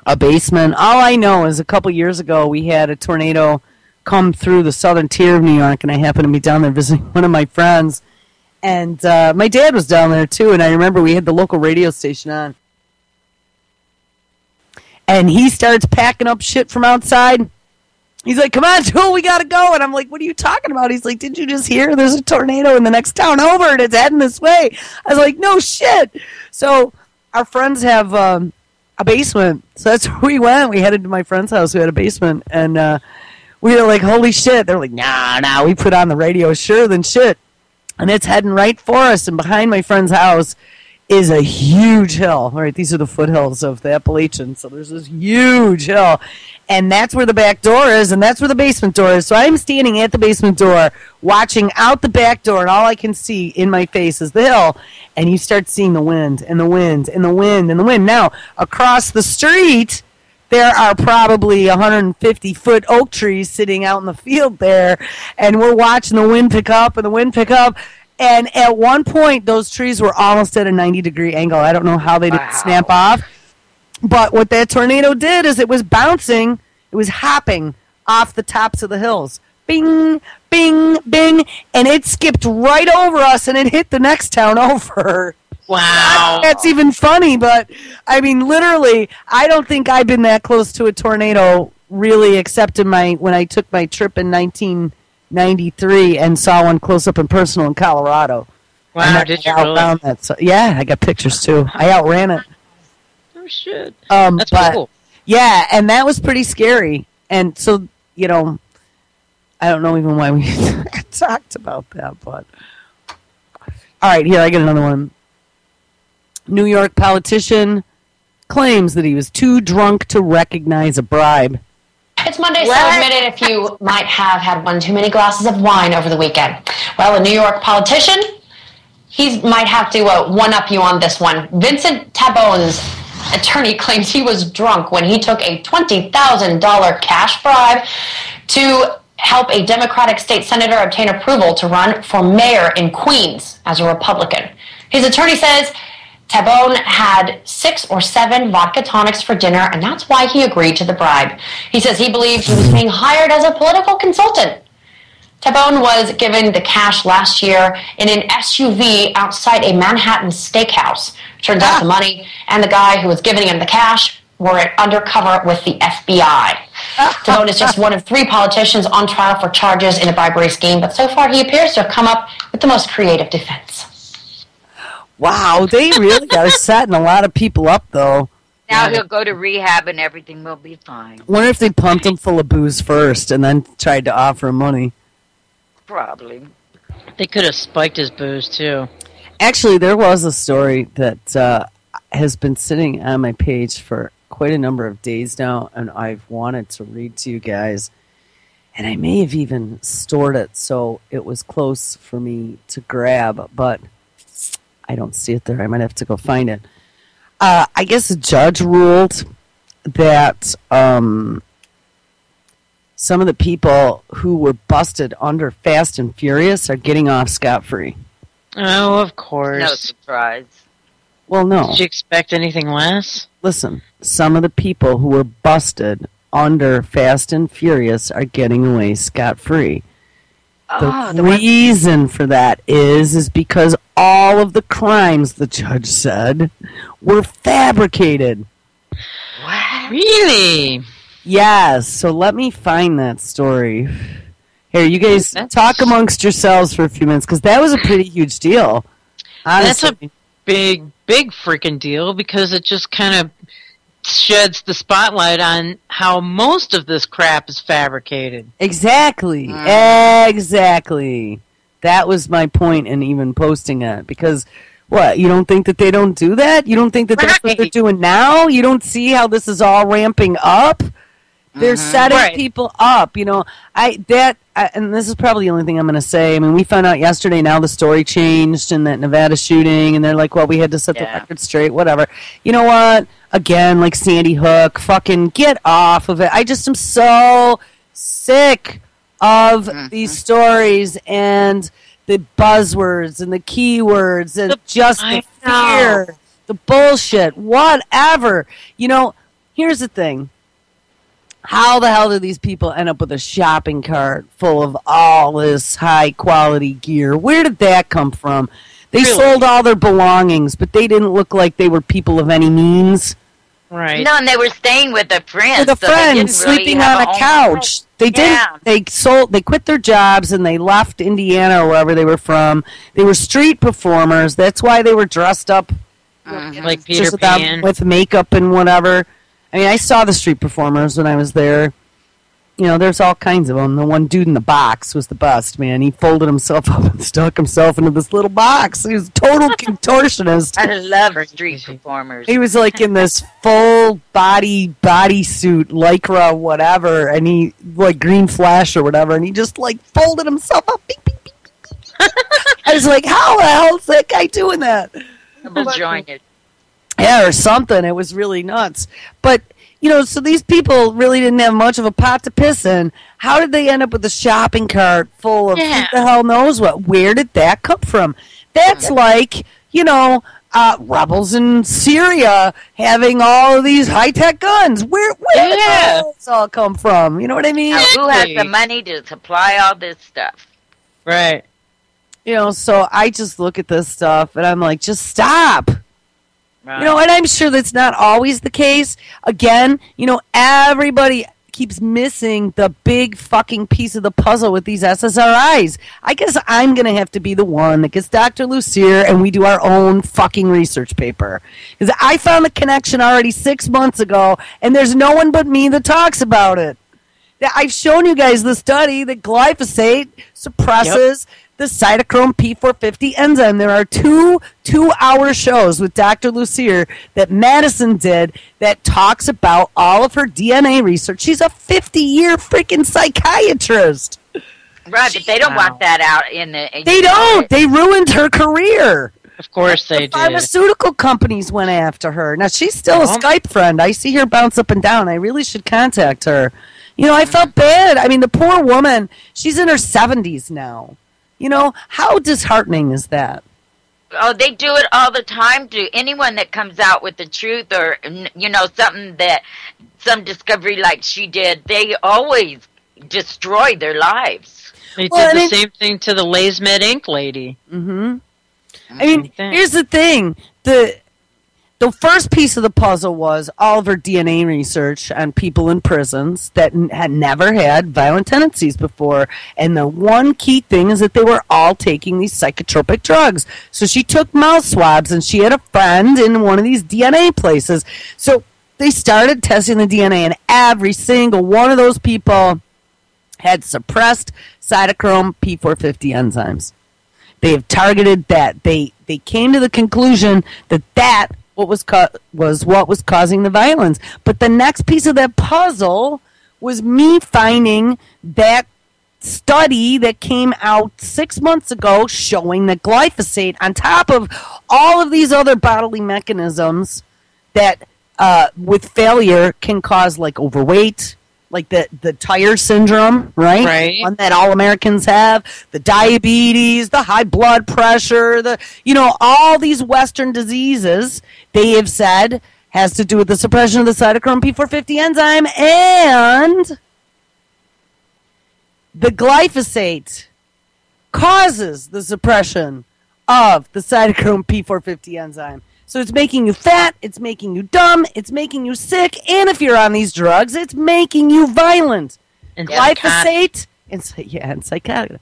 A basement. All I know is a couple years ago we had a tornado come through the southern tier of New York, and I happened to be down there visiting one of my friends. And my dad was down there too, and I remember we had the local radio station on. And he starts packing up shit from outside. He's like, come on, Jewel, we got to go. And I'm like, what are you talking about? He's like, did you just hear there's a tornado in the next town over and it's heading this way? I was like, no shit. So our friends have a basement. So that's where we went. We headed to my friend's house who had a basement. And we were like, holy shit. They're like, nah. We put on the radio, sure than shit. And it's heading right for us. And behind my friend's house is a huge hill. All right, these are the foothills of the Appalachians. So there's this huge hill. And that's where the back door is, and that's where the basement door is. So I'm standing at the basement door, watching out the back door, and all I can see in my face is the hill. And you start seeing the wind, and the wind, and the wind, and the wind. Now, across the street, there are probably 150-foot oak trees sitting out in the field there, and we're watching the wind pick up, and the wind pick up. And at one point, those trees were almost at a 90-degree angle. I don't know how they didn't snap off. But what that tornado did is it was bouncing, it was hopping off the tops of the hills. Bing, bing, bing. And it skipped right over us and it hit the next town over. Wow. That's even funny, but I mean, literally, I don't think I've been that close to a tornado really except in when I took my trip in 1993 and saw one close up and personal in Colorado. Wow, did you really? That. So, yeah, I got pictures too. I outran it. Shit. That's cool. Yeah, and that was pretty scary. And so, I don't know even why we talked about that, but all right, here I get another one. New York politician claims that he was too drunk to recognize a bribe. It's Monday, so admit it if you might have had one too many glasses of wine over the weekend. Well, a New York politician, he might have to one-up you on this one. Vincent Tabone's attorney claims he was drunk when he took a $20,000 cash bribe to help a Democratic state senator obtain approval to run for mayor in Queens as a Republican. His attorney says Tabone had 6 or 7 vodka tonics for dinner, and that's why he agreed to the bribe. He says he believed he was being hired as a political consultant. Tabone was given the cash last year in an SUV outside a Manhattan steakhouse. Turns out the money and the guy who was giving him the cash were undercover with the FBI. Tabone is just one of 3 politicians on trial for charges in a bribery scheme, but so far he appears to have come up with the most creative defense. Wow, they really are setting a lot of people up, though. Now he'll go to rehab and everything will be fine. Wonder if they pumped him full of booze first and then tried to offer him money. Probably. They could have spiked his booze, too. Actually, there was a story that has been sitting on my page for quite a number of days now, and I've wanted to read to you guys. And I may have even stored it so it was close for me to grab, but I don't see it there. I might have to go find it. I guess a judge ruled that some of the people who were busted under Fast and Furious are getting off scot-free. Oh, of course. No surprise. Well, no. Did you expect anything less? Listen, some of the people who were busted under Fast and Furious are getting away scot-free. The reason for that is because all of the crimes, the judge said, were fabricated. What? Really? Yes, so let me find that story. Here, you guys talk amongst yourselves for a few minutes, because that was a pretty huge deal. Honestly. That's a big freaking deal, because it just kind of sheds the spotlight on how most of this crap is fabricated. Exactly. Exactly. That was my point in even posting it, because... What, you don't think that they don't do that? You don't think that that's what they're doing now? You don't see how this is all ramping up? They're setting people up, and this is probably the only thing I'm going to say. I mean, we found out yesterday now the story changed in that Nevada shooting, and they're like, well, we had to set the record straight, whatever. You know what? Again, like Sandy Hook, fucking get off of it. I just am so sick of these stories and the buzzwords and the keywords and just the fear, the bullshit, whatever. Here's the thing. How the hell did these people end up with a shopping cart full of all this high-quality gear? Where did that come from? They sold all their belongings, but they didn't look like they were people of any means. Right. No, and they were staying with a friend. With a so they friend, didn't really sleeping have on a own couch. They didn't. Yeah. They quit their jobs and they left Indiana or wherever they were from. They were street performers. That's why they were dressed up Like Peter just without- Pan. with makeup and whatever. I mean, I saw the street performers when I was there. You know, there's all kinds of them. The one dude in the box was the best, man. He folded himself up and stuck himself into this little box. He was a total contortionist. I love street performers. He was like in this full body bodysuit, lycra, whatever, and he like green flash or whatever, and he just like folded himself up. Beep, beep, beep, beep, beep. I was like, how the hell is that guy doing that? Double-jointed. Yeah, or something. It was really nuts. But, you know, so these people really didn't have much of a pot to piss in. How did they end up with a shopping cart full of who the hell knows what? Where did that come from? That's like, you know, rebels in Syria having all of these high-tech guns. Where did those all come from? You know what I mean? Now, who has the money to supply all this stuff? Right. You know, so I just look at this stuff and I'm like, just stop. Right. You know, and I'm sure that's not always the case. Again, you know, everybody keeps missing the big fucking piece of the puzzle with these SSRIs. I guess I'm going to have to be the one that gets Dr. Lucier and we do our own fucking research paper. Because I found the connection already 6 months ago, and there's no one but me that talks about it. I've shown you guys the study that glyphosate suppresses the cytochrome P450 enzyme. There are two-hour shows with Dr. Lucier that Madison did that talks about all of her DNA research. She's a 50-year freaking psychiatrist. Right, but they don't want that out in the... They don't. They ruined her career. Of course they did. Pharmaceutical companies went after her. Now, she's still a Skype friend. I see her bounce up and down. I really should contact her. You know, I felt bad. I mean, the poor woman, she's in her 70s now. You know, how disheartening is that? Oh, they do it all the time to anyone that comes out with the truth or, you know, something that, some discovery like she did. They always destroy their lives. They did the same thing to the Lay's Med Inc. lady. Mm-hmm. I mean, here's the thing. The first piece of the puzzle was all of her DNA research on people in prisons that had never had violent tendencies before. And the one key thing is that they were all taking these psychotropic drugs. So she took mouth swabs, and she had a friend in one of these DNA places. So they started testing the DNA, and every single one of those people had suppressed cytochrome P450 enzymes. They have targeted that. They came to the conclusion that what was causing the violence. But the next piece of that puzzle was me finding that study that came out 6 months ago showing that glyphosate, on top of all of these other bodily mechanisms that with failure can cause like overweight, like the tire syndrome, right? Right. One that all Americans have, the diabetes, the high blood pressure, all these Western diseases, they have said, has to do with the suppression of the cytochrome P450 enzyme, and the glyphosate causes the suppression of the cytochrome P450 enzyme. So it's making you fat, it's making you dumb, it's making you sick, and if you're on these drugs, it's making you violent. And glyphosate, and psychotic.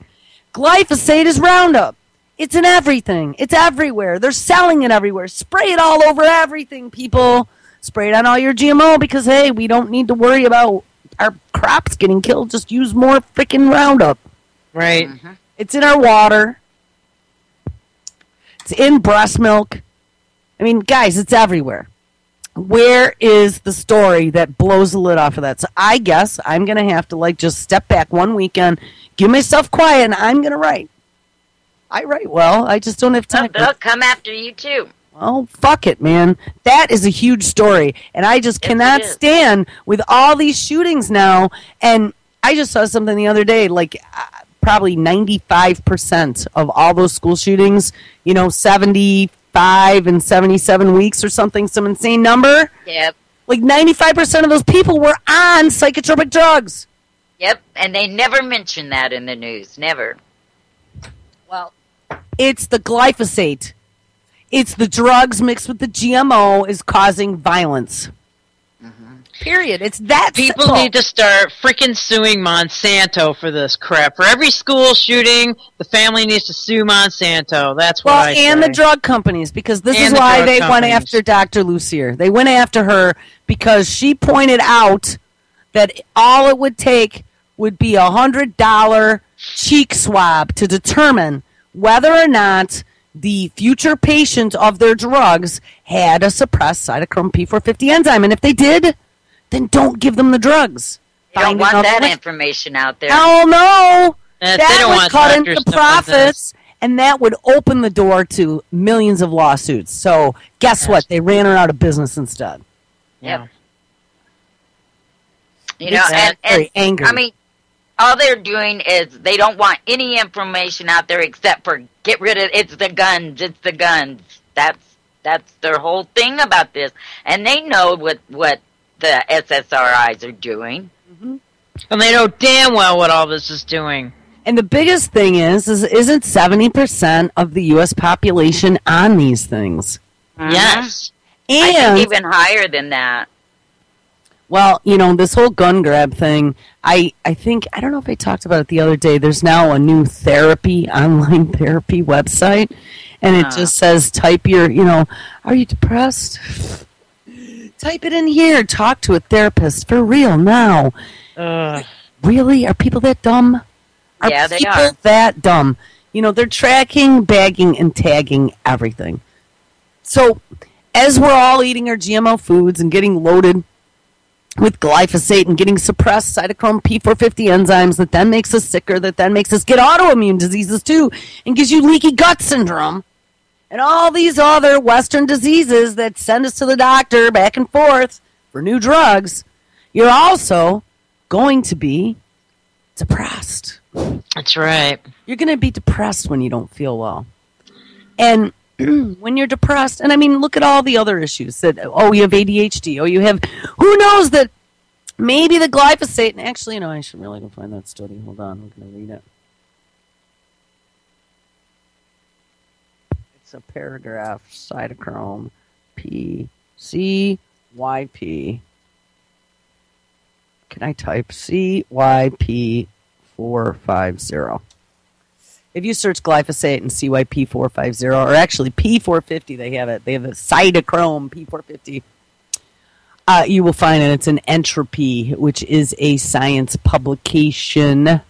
Glyphosate is Roundup. It's in everything. It's everywhere. They're selling it everywhere. Spray it all over everything, people. Spray it on all your GMO because, hey, we don't need to worry about our crops getting killed. Just use more freaking Roundup. Right. Mm-hmm. It's in our water. It's in breast milk. I mean, guys, it's everywhere. Where is the story that blows the lid off of that? So I guess I'm going to have to, just step back one weekend, give myself quiet, and I'm going to write. I write well. I just don't have time. They'll come after you, too. Oh, fuck it, man. That is a huge story. And I just cannot stand with all these shootings now. And I just saw something the other day, probably 95% of all those school shootings, 75 and 77 weeks or something, some insane number. Yep. 95% of those people were on psychotropic drugs. Yep, and they never mention that in the news. Never. Well, it's the glyphosate. It's the drugs mixed with the GMO is causing violence. Period. It's that People simple. need to start freaking suing Monsanto for this crap. For every school shooting, the family needs to sue Monsanto. That's what I say. And the drug companies, because this is And the why drug they went companies. after Dr. Lucier. They went after her because she pointed out that all it would take would be $100 cheek swab to determine whether or not the future patient of their drugs had a suppressed cytochrome P450 enzyme. And if they did, then don't give them the drugs. You don't Find want another that way. information out there. Hell no. They That don't would want cut doctors into knowing profits, and that would open the door to millions of lawsuits. So guess what? They ran her out of business instead. Yeah. You know, Very angry. I mean, all they're doing is they don't want any information out there except for get rid of it's the guns. That's their whole thing about this, and they know what the SSRIs are doing. And they know damn well what all this is doing. And the biggest thing isn't 70% of the U.S. population on these things? Yes. I And think even higher than that. well, this whole gun grab thing, I think, I don't know if I talked about it the other day, there's now a new online therapy website, and it just says type your, are you depressed? Type it in here, talk to a therapist, for real, now. Really? Are people that dumb? Yeah, they people are. that dumb? They're tracking, bagging, and tagging everything. So, as we're all eating our GMO foods and getting loaded with glyphosate and getting suppressed cytochrome P450 enzymes that then makes us sicker, that then makes us get autoimmune diseases too, and gives you leaky gut syndrome, and all these other Western diseases that send us to the doctor back and forth for new drugs, you're also going to be depressed. That's right. You're going to be depressed when you don't feel well. And when you're depressed, and I mean, look at all the other issues that, you have ADHD, you have, who knows that maybe the glyphosate, and actually, I should really go find that study. Hold on, I'm going to read it. It's a paragraph, cytochrome P, CYP. Can I type CYP450? If you search glyphosate and CYP450, or actually P450, they have it. They have a cytochrome P450. You will find it. It's an Entropy, which is a science publication.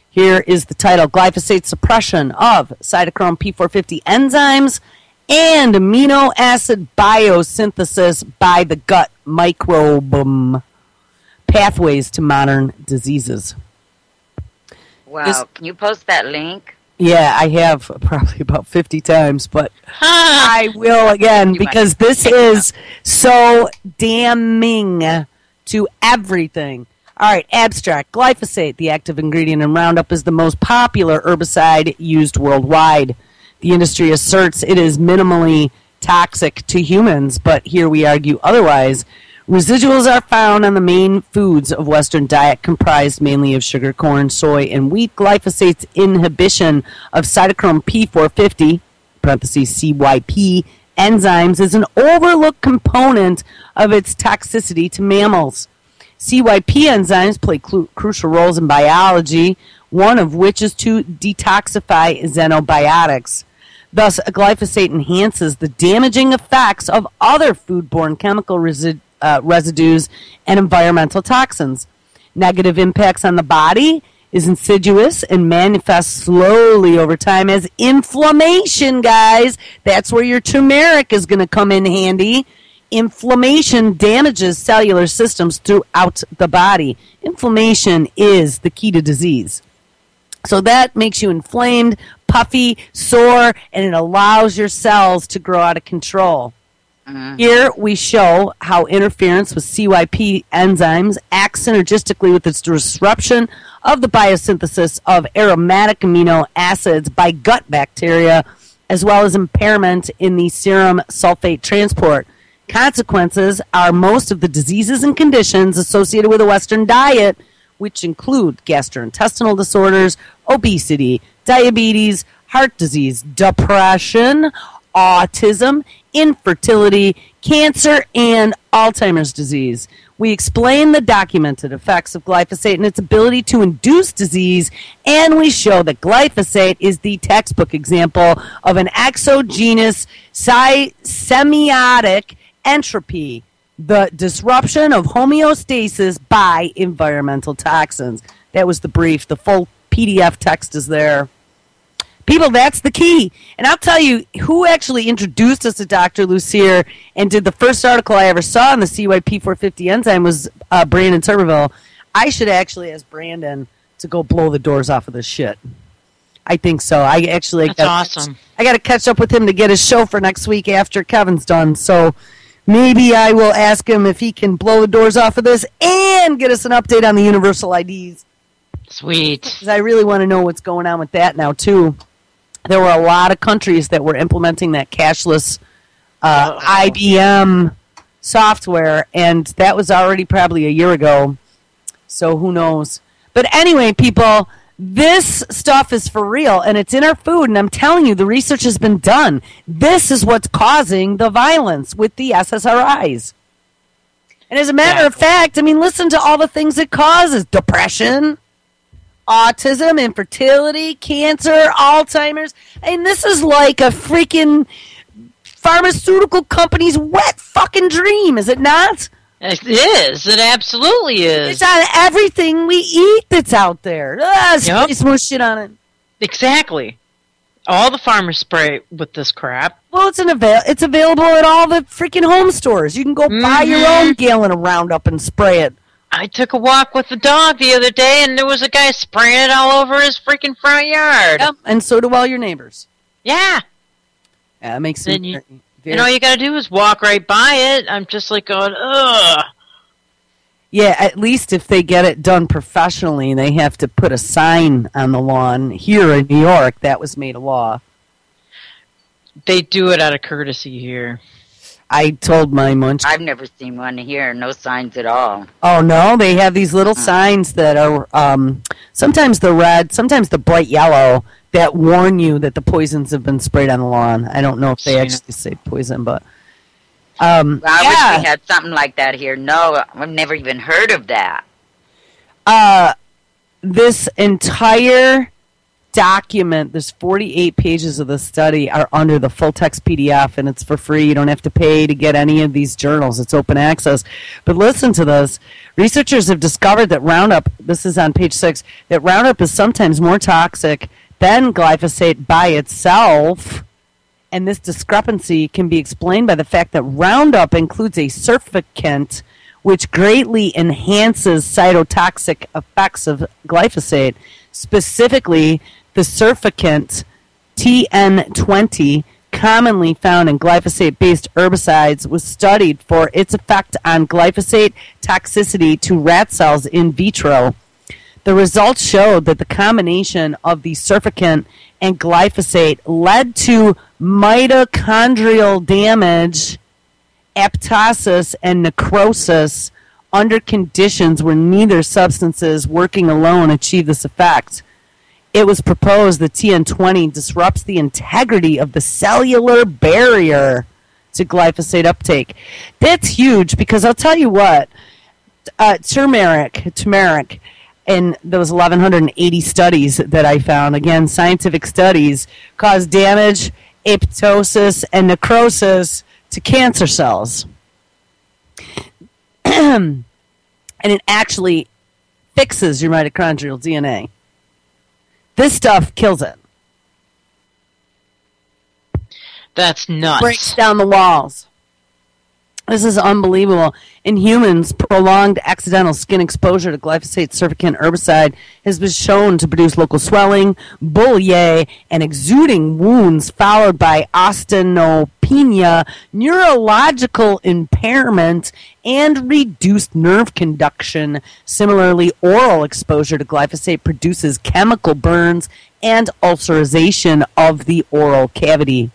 Here is the title: Glyphosate Suppression of Cytochrome P450 Enzymes and Amino Acid Biosynthesis by the Gut Microbiome. Pathways to Modern Diseases. Wow. Can you post that link? Yeah, I have probably about 50 times, but I will again because this is so damning to everything. All right, abstract. Glyphosate, the active ingredient in Roundup, is the most popular herbicide used worldwide. The industry asserts it is minimally toxic to humans, but here we argue otherwise. Residuals are found on the main foods of Western diet, comprised mainly of sugar, corn, soy, and wheat. Glyphosate's inhibition of cytochrome P450, parentheses CYP, enzymes is an overlooked component of its toxicity to mammals. CYP enzymes play crucial roles in biology, one of which is to detoxify xenobiotics. Thus, glyphosate enhances the damaging effects of other foodborne chemical residues and environmental toxins. Negative impacts on the body is insidious and manifests slowly over time as inflammation, guys. That's where your turmeric is going to come in handy. Inflammation damages cellular systems throughout the body. Inflammation is the key to disease. So that makes you inflamed, puffy, sore, and it allows your cells to grow out of control. Here we show how interference with CYP enzymes acts synergistically with its disruption of the biosynthesis of aromatic amino acids by gut bacteria, as well as impairment in the serum sulfate transport. Consequences are most of the diseases and conditions associated with a Western diet, which include gastrointestinal disorders, obesity, diabetes, heart disease, depression, autism, infertility, cancer, and Alzheimer's disease. We explain the documented effects of glyphosate and its ability to induce disease, and we show that glyphosate is the textbook example of an exogenous semiotic entropy, the disruption of homeostasis by environmental toxins. That was the brief. The full PDF text is there. People, that's the key. And I'll tell you who actually introduced us to Dr. Lucier and did the first article I ever saw on the CYP450 enzyme was Brandon Tuberville. I should actually ask Brandon to go blow the doors off of this shit. I think so. That's awesome. I got to catch up with him to get his show for next week after Kevin's done. So maybe I will ask him if he can blow the doors off of this and get us an update on the universal IDs. Sweet. Because I really want to know what's going on with that now, too. There were a lot of countries that were implementing that cashless IBM software, and that was already probably a year ago. So who knows? But anyway, people, this stuff is for real, and it's in our food, and I'm telling you, the research has been done. This is what's causing the violence with the SSRIs. And as a matter of fact, I mean, listen to all the things it causes. Depression, autism, infertility, cancer, Alzheimer's. I mean, this is like a freaking pharmaceutical company's wet fucking dream, is it not? It is. It absolutely is. It's on everything we eat that's out there. Spray some more shit on it. Exactly. All the farmers spray with this crap. Well, it's available at all the freaking home stores. You can go buy your own gallon of Roundup and spray it. I took a walk with the dog the other day, and there was a guy spraying it all over his freaking front yard. Yep, and so do all your neighbors. Yeah. Yeah, it makes sense. And all you got to do is walk right by it. I'm just like going, ugh. Yeah, at least if they get it done professionally, they have to put a sign on the lawn. Here in New York, that was made a law. They do it out of courtesy here. I told my munch. I've never seen one here. No signs at all. Oh, no? They have these little signs that are sometimes the red, sometimes the bright yellow, that warn you that the poisons have been sprayed on the lawn. I don't know if they actually say poison, but... I wish we had something like that here. No, I've never even heard of that. This entire document, there's 48 pages of the study, are under the full text PDF, and it's for free. You don't have to pay to get any of these journals. It's open access. But listen to this. Researchers have discovered that Roundup, this is on page 6, that Roundup is sometimes more toxic than glyphosate by itself. And this discrepancy can be explained by the fact that Roundup includes a surfactant which greatly enhances cytotoxic effects of glyphosate. Specifically, the surfactant TN20, commonly found in glyphosate-based herbicides, was studied for its effect on glyphosate toxicity to rat cells in vitro. The results showed that the combination of the surfactant and glyphosate led to mitochondrial damage, apoptosis, and necrosis under conditions where neither substances working alone achieve this effect. It was proposed that TN20 disrupts the integrity of the cellular barrier to glyphosate uptake. That's huge because I'll tell you what, turmeric, in those 1,180 studies that I found, again, scientific studies, cause damage, apoptosis, and necrosis to cancer cells. And it actually fixes your mitochondrial DNA. This stuff kills it. That's nuts. Breaks down the walls. This is unbelievable. In humans, prolonged accidental skin exposure to glyphosate surfactant herbicide has been shown to produce local swelling, bullae, and exuding wounds, followed by osteopenia, neurological impairment, and reduced nerve conduction. Similarly, oral exposure to glyphosate produces chemical burns and ulceration of the oral cavity.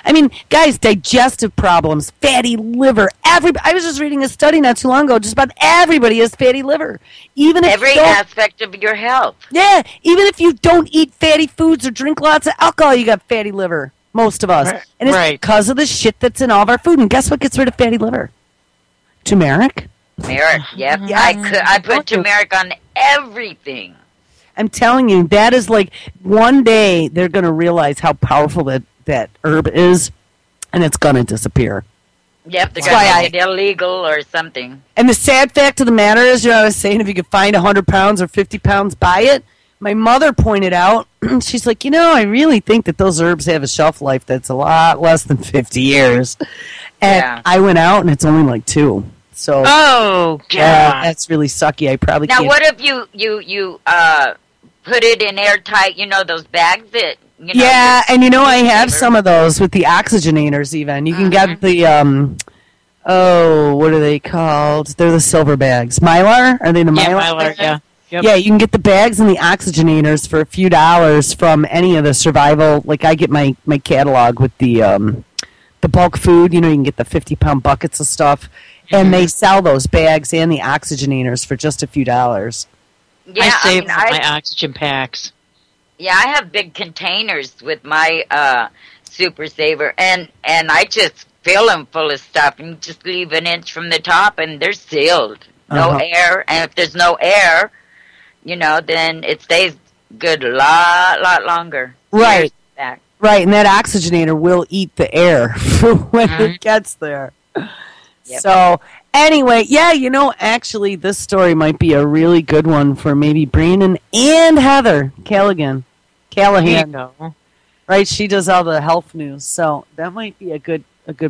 I mean, guys, digestive problems, fatty liver. I was just reading a study not too long ago just about everybody has fatty liver. Even if every aspect of your health. Yeah, even if you don't eat fatty foods or drink lots of alcohol, you got fatty liver. Most of us. Right. And it's Right. because of the shit that's in all of our food. And guess what gets rid of fatty liver? Turmeric. Turmeric, yep. Yeah. I put turmeric on everything. I'm telling you, that is like one day they're going to realize how powerful that herb is, and it's going to disappear. Yep, they're That's why going to make it illegal or something. And the sad fact of the matter is, I was saying if you could find 100 pounds or 50 pounds, buy it. My mother pointed out, she's like, I really think that those herbs have a shelf life that's a lot less than 50 years. And Yeah. I went out, and it's only like 2. So, Oh, God. that's really sucky. I probably Now, can't. what if you put it in airtight, those bags that, Yeah, and I have flavor. some of those with the oxygenators even. You can get the, what are they called? They're the silver bags. Mylar? Are they the Yeah, Mylar? Mylar, yeah. Yep. Yeah, you can get the bags and the oxygenators for a few dollars from any of the survival. Like I get my catalog with the bulk food. You can get the 50-pound buckets of stuff, and they sell those bags and the oxygenators for just a few dollars. Yeah, I save mean, my oxygen packs. Yeah, I have big containers with my Super Saver, and I just fill them full of stuff and just leave an inch from the top, and they're sealed. No air, and if there's no air, then it stays good a lot longer. Right. Years back. Right, and that oxygenator will eat the air when it gets there. Yep. So, anyway, actually, this story might be a really good one for maybe Brandon and Heather Callahan. No. Right, she does all the health news, so that might be a good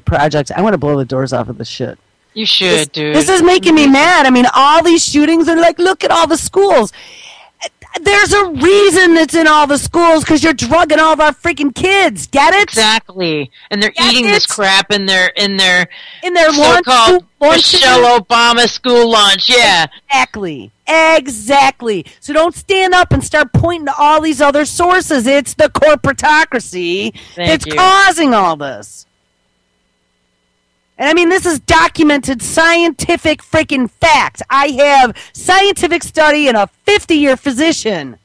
project. I want to blow the doors off of this shit. You should, dude. This is making me mad. I mean, all these shootings are like, look at all the schools. There's a reason it's in all the schools because you're drugging all of our freaking kids. Get it? Exactly. And they're Get eating it? this crap in their lunch. so-called Michelle Obama school lunch. Yeah. Exactly. So don't stand up and start pointing to all these other sources. It's the corporatocracy that's you. causing all this. And I mean, this is documented scientific freaking fact. I have scientific study and a 50-year physician.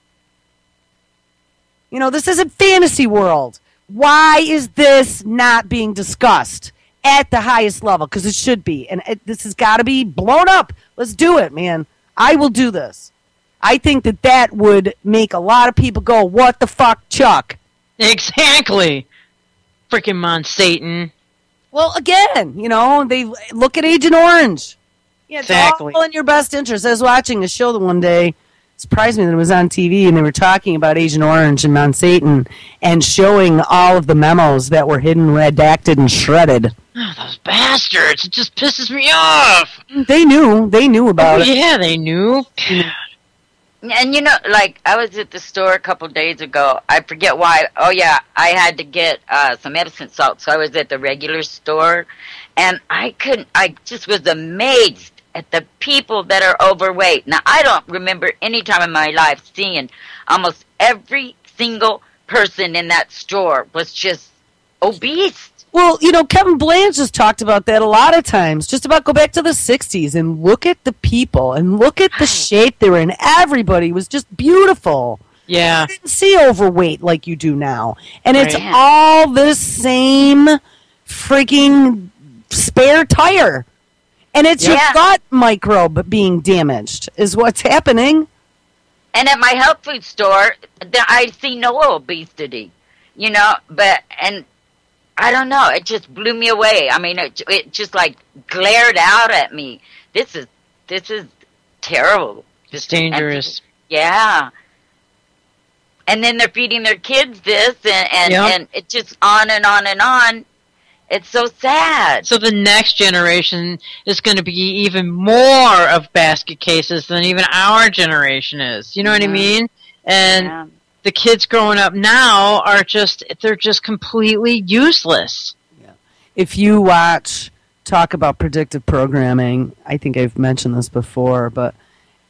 This isn't fantasy world. Why is this not being discussed at the highest level? Because it should be. And this has got to be blown up. Let's do it, man. I will do this. I think that would make a lot of people go, what the fuck, Chuck? Exactly. Freaking Monsatan. Well, again, they look at Agent Orange. Yeah, it's Exactly. all in your best interest. I was watching a show the one day. It surprised me that it was on TV, and they were talking about Agent Orange and Mount Satan and showing all of the memos that were hidden, redacted, and shredded. Oh, those bastards. It just pisses me off. They knew about it. Yeah, they knew. And I was at the store a couple days ago. I forget why. Oh yeah, I had to get some Epsom salt, so I was at the regular store, and I just was amazed at the people that are overweight. Now, I don't remember any time in my life seeing almost every single person in that store was just obese. Well, Kevin Blanche has talked about that a lot of times. Just about go back to the 60s and look at the people and look at the shape they were in. Everybody was just beautiful. Yeah. You didn't see overweight like you do now. And it's Right. all the same freaking spare tire. And it's your Yeah. gut microbe being damaged is what's happening. And at my health food store, I see no obesity, but I don't know. It just blew me away. I mean, it just like glared out at me. This is terrible. It's dangerous. Yeah. And then they're feeding their kids this, and it's just on and on and on. It's so sad. So the next generation is going to be even more of basket cases than even our generation is. You know what I mean? And the kids growing up now they're just completely useless. Yeah. If you talk about predictive programming, I think I've mentioned this before, but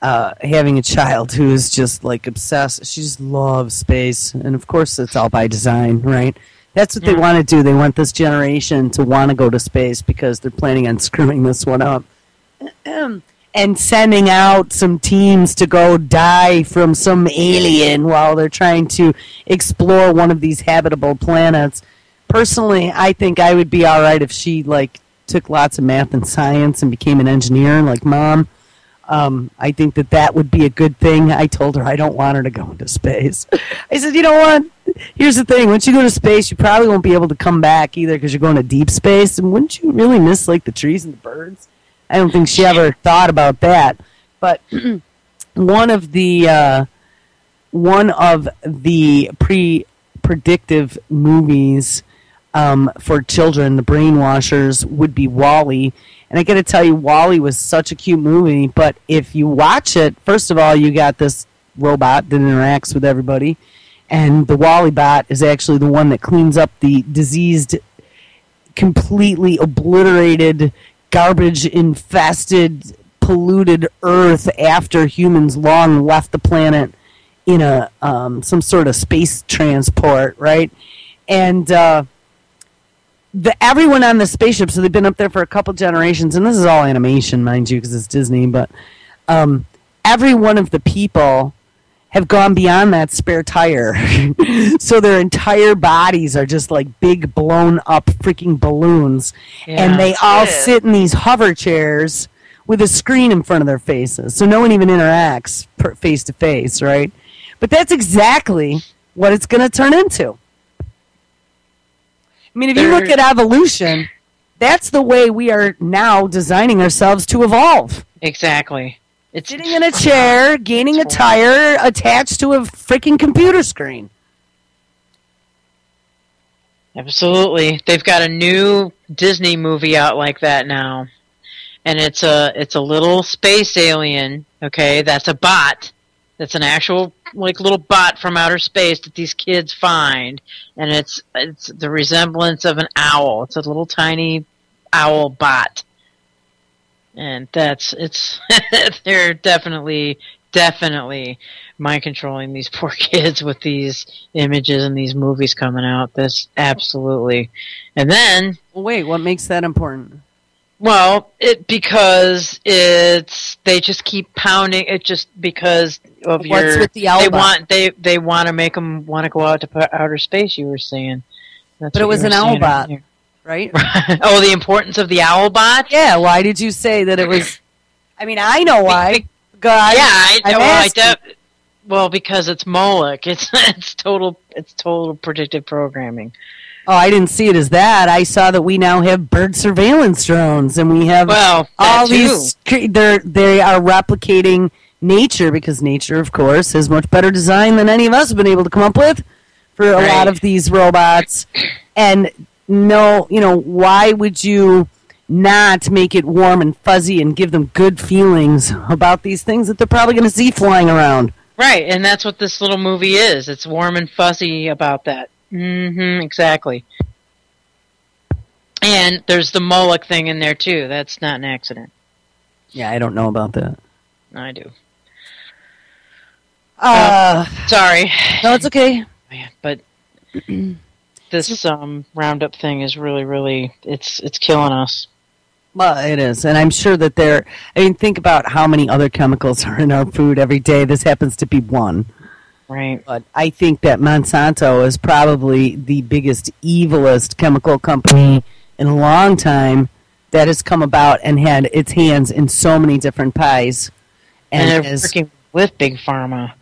having a child who is just like obsessed, she just loves space. And of course it's all by design, right? That's what they want to do. They want this generation to want to go to space because they're planning on screwing this one up. And sending out some teams to go die from some alien while they're trying to explore one of these habitable planets. personally, I think I would be all right if she like took lots of math and science and became an engineer like Mom. I think that would be a good thing. I told her I don't want her to go into space. I said, you know what? Here's the thing. Once you go to space, you probably won't be able to come back either because you're going to deep space. And wouldn't you really miss like the trees and the birds? I don't think she ever thought about that. But one of the predictive movies for children, the brainwashers, would be Wall-E. And I got to tell you, Wall-E was such a cute movie, but if you watch it, first of all, you got this robot that interacts with everybody, and the Wall-E bot is actually the one that cleans up the diseased, completely obliterated, garbage-infested, polluted Earth after humans long left the planet in a some sort of space transport, right? And everyone on the spaceship, so they've been up there for a couple generations, and this is all animation, mind you, because it's Disney, but every one of the people have gone beyond that spare tire. So their entire bodies are just like big, blown up freaking balloons. Yeah, and they all sit in these hover chairs with a screen in front of their faces. So no one even interacts face to face, right? But that's exactly what it's going to turn into. I mean, if you look at evolution, that's the way we are now designing ourselves to evolve. Exactly. It's sitting in a chair, gaining a tire, attached to a freaking computer screen. Absolutely. They've got a new Disney movie out like that now. And it's a little space alien, okay? That's a bot. That's an actual like little bot from outer space that these kids find, and it's the resemblance of an owl. It's a little tiny owl bot, and they're definitely mind controlling these poor kids with these images and these movies coming out. This absolutely, and then wait, what makes that important? Well, because they just keep pounding it just because of what's with the owl they want to make them want to go out to outer space. You were saying, but it was an owl bot, right? Oh, the importance of the owl bot. Yeah. Why did you say that it was? I mean, I know why. Well, because it's Moloch. It's total predictive programming. Oh, I didn't see it as that. I saw that we now have bird surveillance drones, and we have all these. They are replicating nature because nature, of course, has much better design than any of us have been able to come up with for a lot of these robots. And why would you not make it warm and fuzzy and give them good feelings about these things that they're probably going to see flying around? Right, and that's what this little movie is. It's warm and fuzzy about that. Mm-hmm, exactly. And there's the Moloch thing in there, too. That's not an accident. Yeah, I don't know about that. I do. Sorry. No, it's okay. But this Roundup thing is really, it's killing us. Well, it is. And I'm sure that think about how many other chemicals are in our food every day. This happens to be one. Right. But I think that Monsanto is probably the biggest, evilest chemical company in a long time that has come about and had its hands in so many different pies. And they're working with Big Pharma.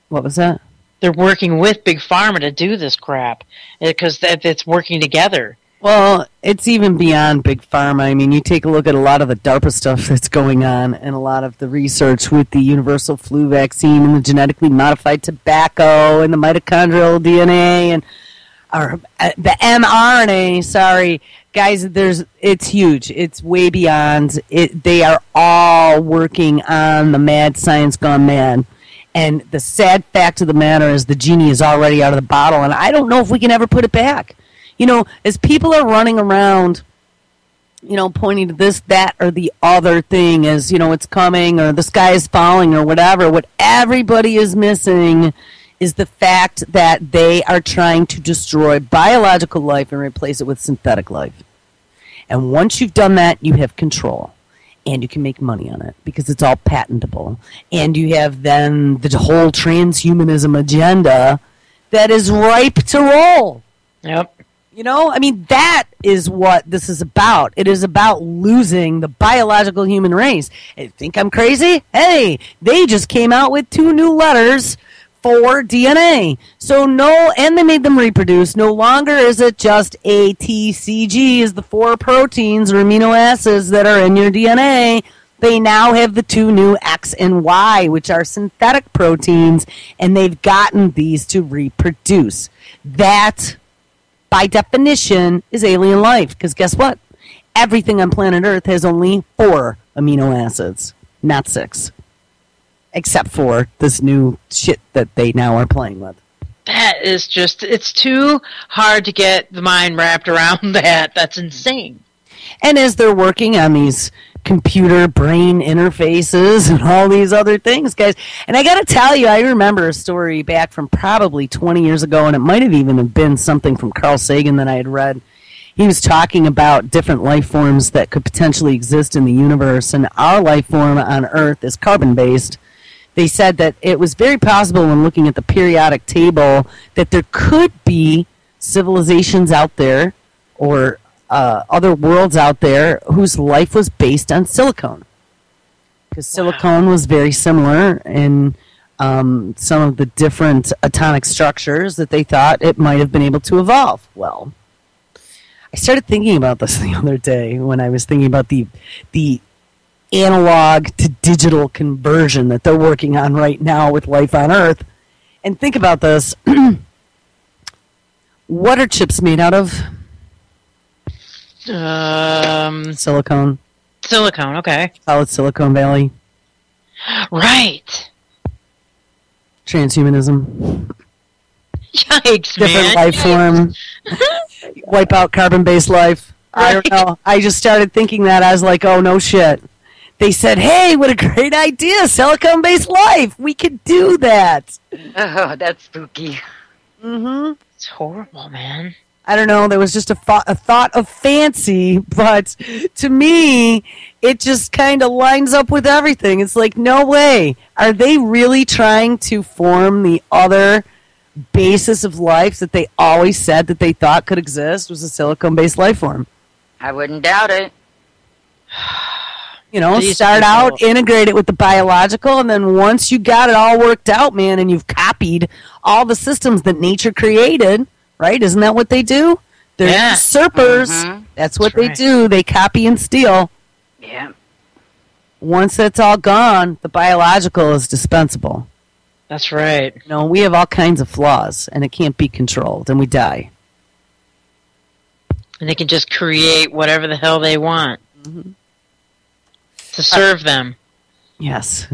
What was that? They're working with Big Pharma to do this crap because it's working together. Well, it's even beyond Big Pharma. I mean, you take a look at a lot of the DARPA stuff that's going on and a lot of the research with the universal flu vaccine and the genetically modified tobacco and the mitochondrial DNA or the mRNA. Sorry, guys, it's huge. It's way beyond it. They are all working on the mad science gone mad. And the sad fact of the matter is the genie is already out of the bottle, and I don't know if we can ever put it back. As people are running around, pointing to this, that, or the other thing as, it's coming or the sky is falling or whatever, what everybody is missing is the fact that they are trying to destroy biological life and replace it with synthetic life. And once you've done that, you have control. And you can make money on it because it's all patentable. And you have then the whole transhumanism agenda that is ripe to roll. Yep. You know, I mean, that is what this is about. It is about losing the biological human race. You think I'm crazy? Hey, they just came out with 2 new letters for DNA. So and they made them reproduce. No longer is it just A, T, C, G is the 4 proteins or amino acids that are in your DNA. They now have the 2 new X and Y, which are synthetic proteins, and they've gotten these to reproduce. That, by definition, is alien life. Because guess what? Everything on planet Earth has only 4 amino acids, not 6. Except for this new shit that they now are playing with. That is just, it's too hard to get the mind wrapped around that. That's insane. And as they're working on these computer brain interfaces and all these other things, guys. And I got to tell you, I remember a story back from probably 20 years ago, and it might have even been something from Carl Sagan that I had read. He was talking about different life forms that could potentially exist in the universe, and our life form on Earth is carbon-based. They said that it was very possible when looking at the periodic table that there could be civilizations out there or other worlds out there whose life was based on silicone. Because silicone was very similar in some of the different atomic structures that they thought it might have been able to evolve. Well, I started thinking about this the other day when I was thinking about the analog to digital conversion that they're working on right now with life on Earth. And think about this. What are chips made out of? Silicone. Silicone, okay. Call it Silicon Valley. Right. Transhumanism. Yikes, Different man. life form. Wipe out carbon-based life. I don't know. I just started thinking that. I was like, oh, no shit. They said, hey, what a great idea. Silicone-based life. We could do that. Oh, that's spooky. Mm-hmm. It's horrible, man. I don't know, there was just a thought of fancy, but to me, it just kind of lines up with everything. It's like, no way. Are they really trying to form the other basis of life that they always said that they thought could exist was a silicone-based life form? I wouldn't doubt it. You know, These start people- out, integrate it with the biological, and then once you got it all worked out, man, and you've copied all the systems that nature created, right? Isn't that what they do? They're Yeah. usurpers. Mhm. That's what That's they right. do. They copy and steal. Yeah. Once that's all gone, the biological is dispensable. That's right. You know, we have all kinds of flaws, and it can't be controlled, and we die. And they can just create whatever the hell they want to serve them. Yes.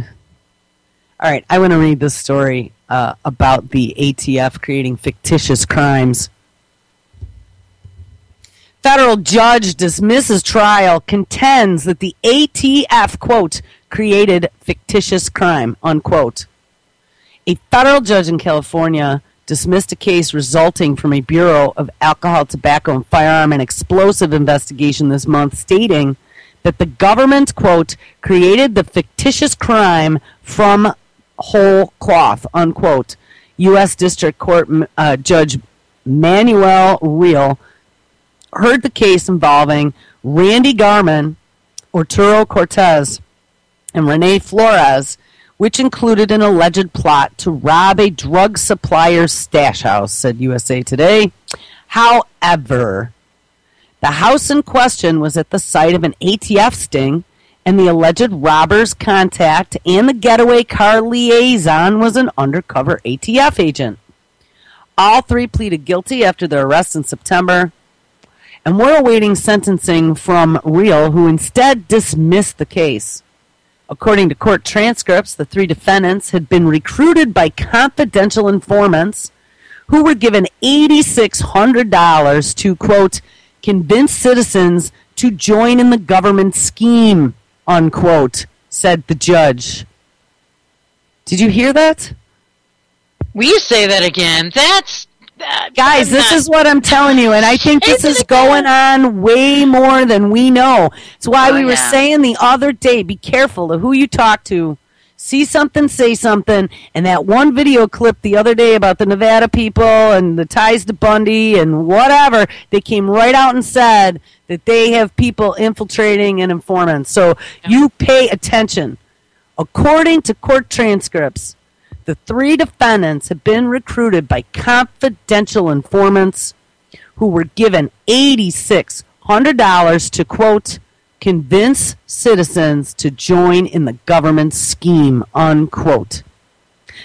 All right, I want to read this story about the ATF creating fictitious crimes. Federal judge dismisses trial, contends that the ATF, quote, created fictitious crime, unquote. A federal judge in California dismissed a case resulting from a Bureau of Alcohol, Tobacco, and Firearm and Explosive investigation this month, stating that the government, quote, created the fictitious crime from whole cloth, unquote. U.S. District Court Judge Manuel Real heard the case involving Randy Garman, Arturo Cortez, and Rene Flores, which included an alleged plot to rob a drug supplier's stash house, said USA Today. However, the house in question was at the site of an ATF sting, and the alleged robber's contact and the getaway car liaison was an undercover ATF agent. All 3 pleaded guilty after their arrest in September, and we're awaiting sentencing from Real, who instead dismissed the case. According to court transcripts, the 3 defendants had been recruited by confidential informants who were given $8,600 to, quote, convince citizens to join in the government scheme, unquote, said the judge. Did you hear that? Will you say that again? That's... Guys, this is what I'm telling you, and I think this is going on way more than we know. It's why we were saying the other day, be careful of who you talk to, see something, say something. And that one video clip the other day about the Nevada people and the ties to Bundy and whatever, they came right out and said that they have people infiltrating and informants. So you pay attention. According to court transcripts, the 3 defendants have been recruited by confidential informants who were given $8,600 to, quote, convince citizens to join in the government scheme, unquote.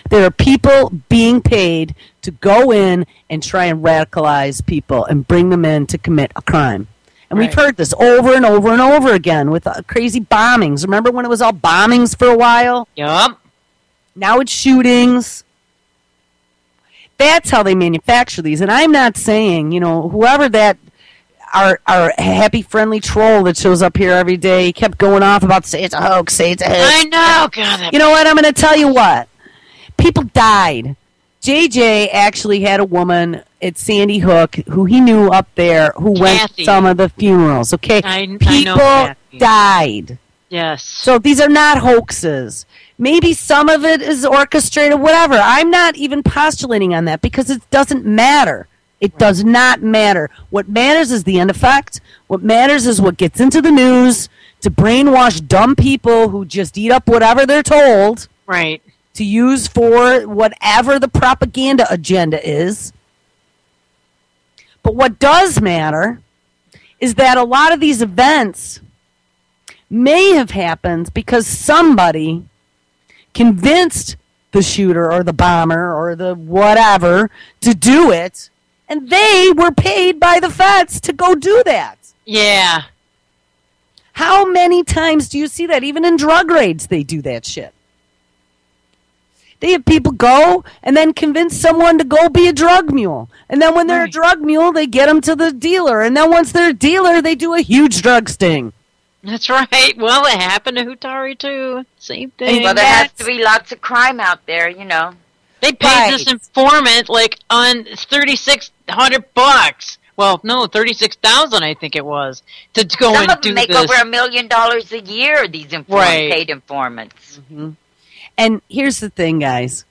There are people being paid to go in and try and radicalize people and bring them in to commit a crime. And we've heard this over and over and over again with crazy bombings. Remember when it was all bombings for a while? Yup. Now it's shootings. That's how they manufacture these. And I'm not saying, whoever that our happy, friendly troll that shows up here every day kept going off about say it's a hoax, say it's a hoax. I know. God, you know what? I'm going to tell you what. People died. JJ actually had a woman at Sandy Hook who he knew up there who went to some of the funerals. Okay, people died. Yes. So these are not hoaxes. Maybe some of it is orchestrated, whatever. I'm not even postulating on that because it doesn't matter. It does not matter. What matters is the end effect. What matters is what gets into the news to brainwash dumb people who just eat up whatever they're told. Right. To use for whatever the propaganda agenda is. But what does matter is that a lot of these events may have happened because somebody convinced the shooter or the bomber or the whatever to do it, and they were paid by the feds to go do that. Yeah. How many times do you see that? Even in drug raids, they do that shit. They have people go and then convince someone to go be a drug mule. And then when they're a drug mule, they get them to the dealer. And then once they're a dealer, they do a huge drug sting. That's right. Well, it happened to Hutari, too. Same thing. Well, there has to be lots of crime out there, They paid this informant, on $3,600. Well, no, 36,000, I think it was, to go and do this. Some of them make over $1 million a year, these paid informants. Mm-hmm. And here's the thing, guys.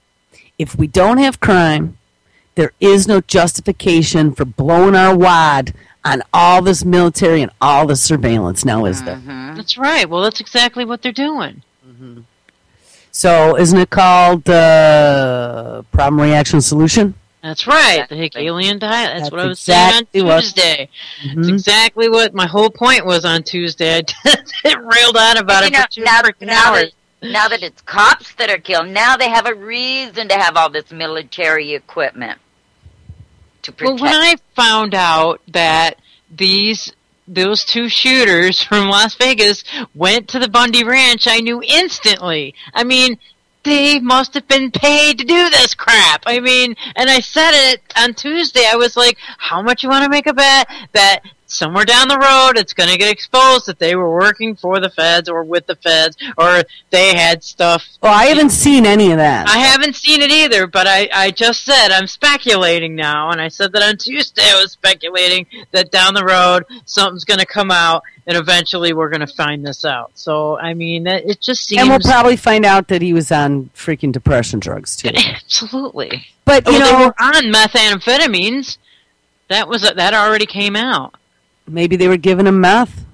If we don't have crime, there is no justification for blowing our wad on all this military and all this surveillance now, is there? That's right. Well, that's exactly what they're doing. Mm-hmm. So isn't it called problem, reaction, solution? That's right. The Hegelian diet. That's what I was saying on Tuesday. That's exactly what my whole point was on Tuesday. I railed on about it for 2 freaking hours. Now that it's cops that are killed, now they have a reason to have all this military equipment to protect. Well, when I found out that those 2 shooters from Las Vegas went to the Bundy Ranch, I knew instantly. I mean, they must have been paid to do this crap. I mean, and I said it on Tuesday. I was like, how much you want to make a bet that somewhere down the road it's going to get exposed that they were working for the feds or with the feds or they had stuff. Well, I haven't seen any of that. I haven't seen it either, but I just said I'm speculating now, and I said that on Tuesday I was speculating that down the road something's going to come out and eventually we're going to find this out. So, I mean, it just seems... And we'll probably find out that he was on freaking depression drugs, too. Absolutely. But, they were on methamphetamines. That already came out. Maybe they were giving him meth.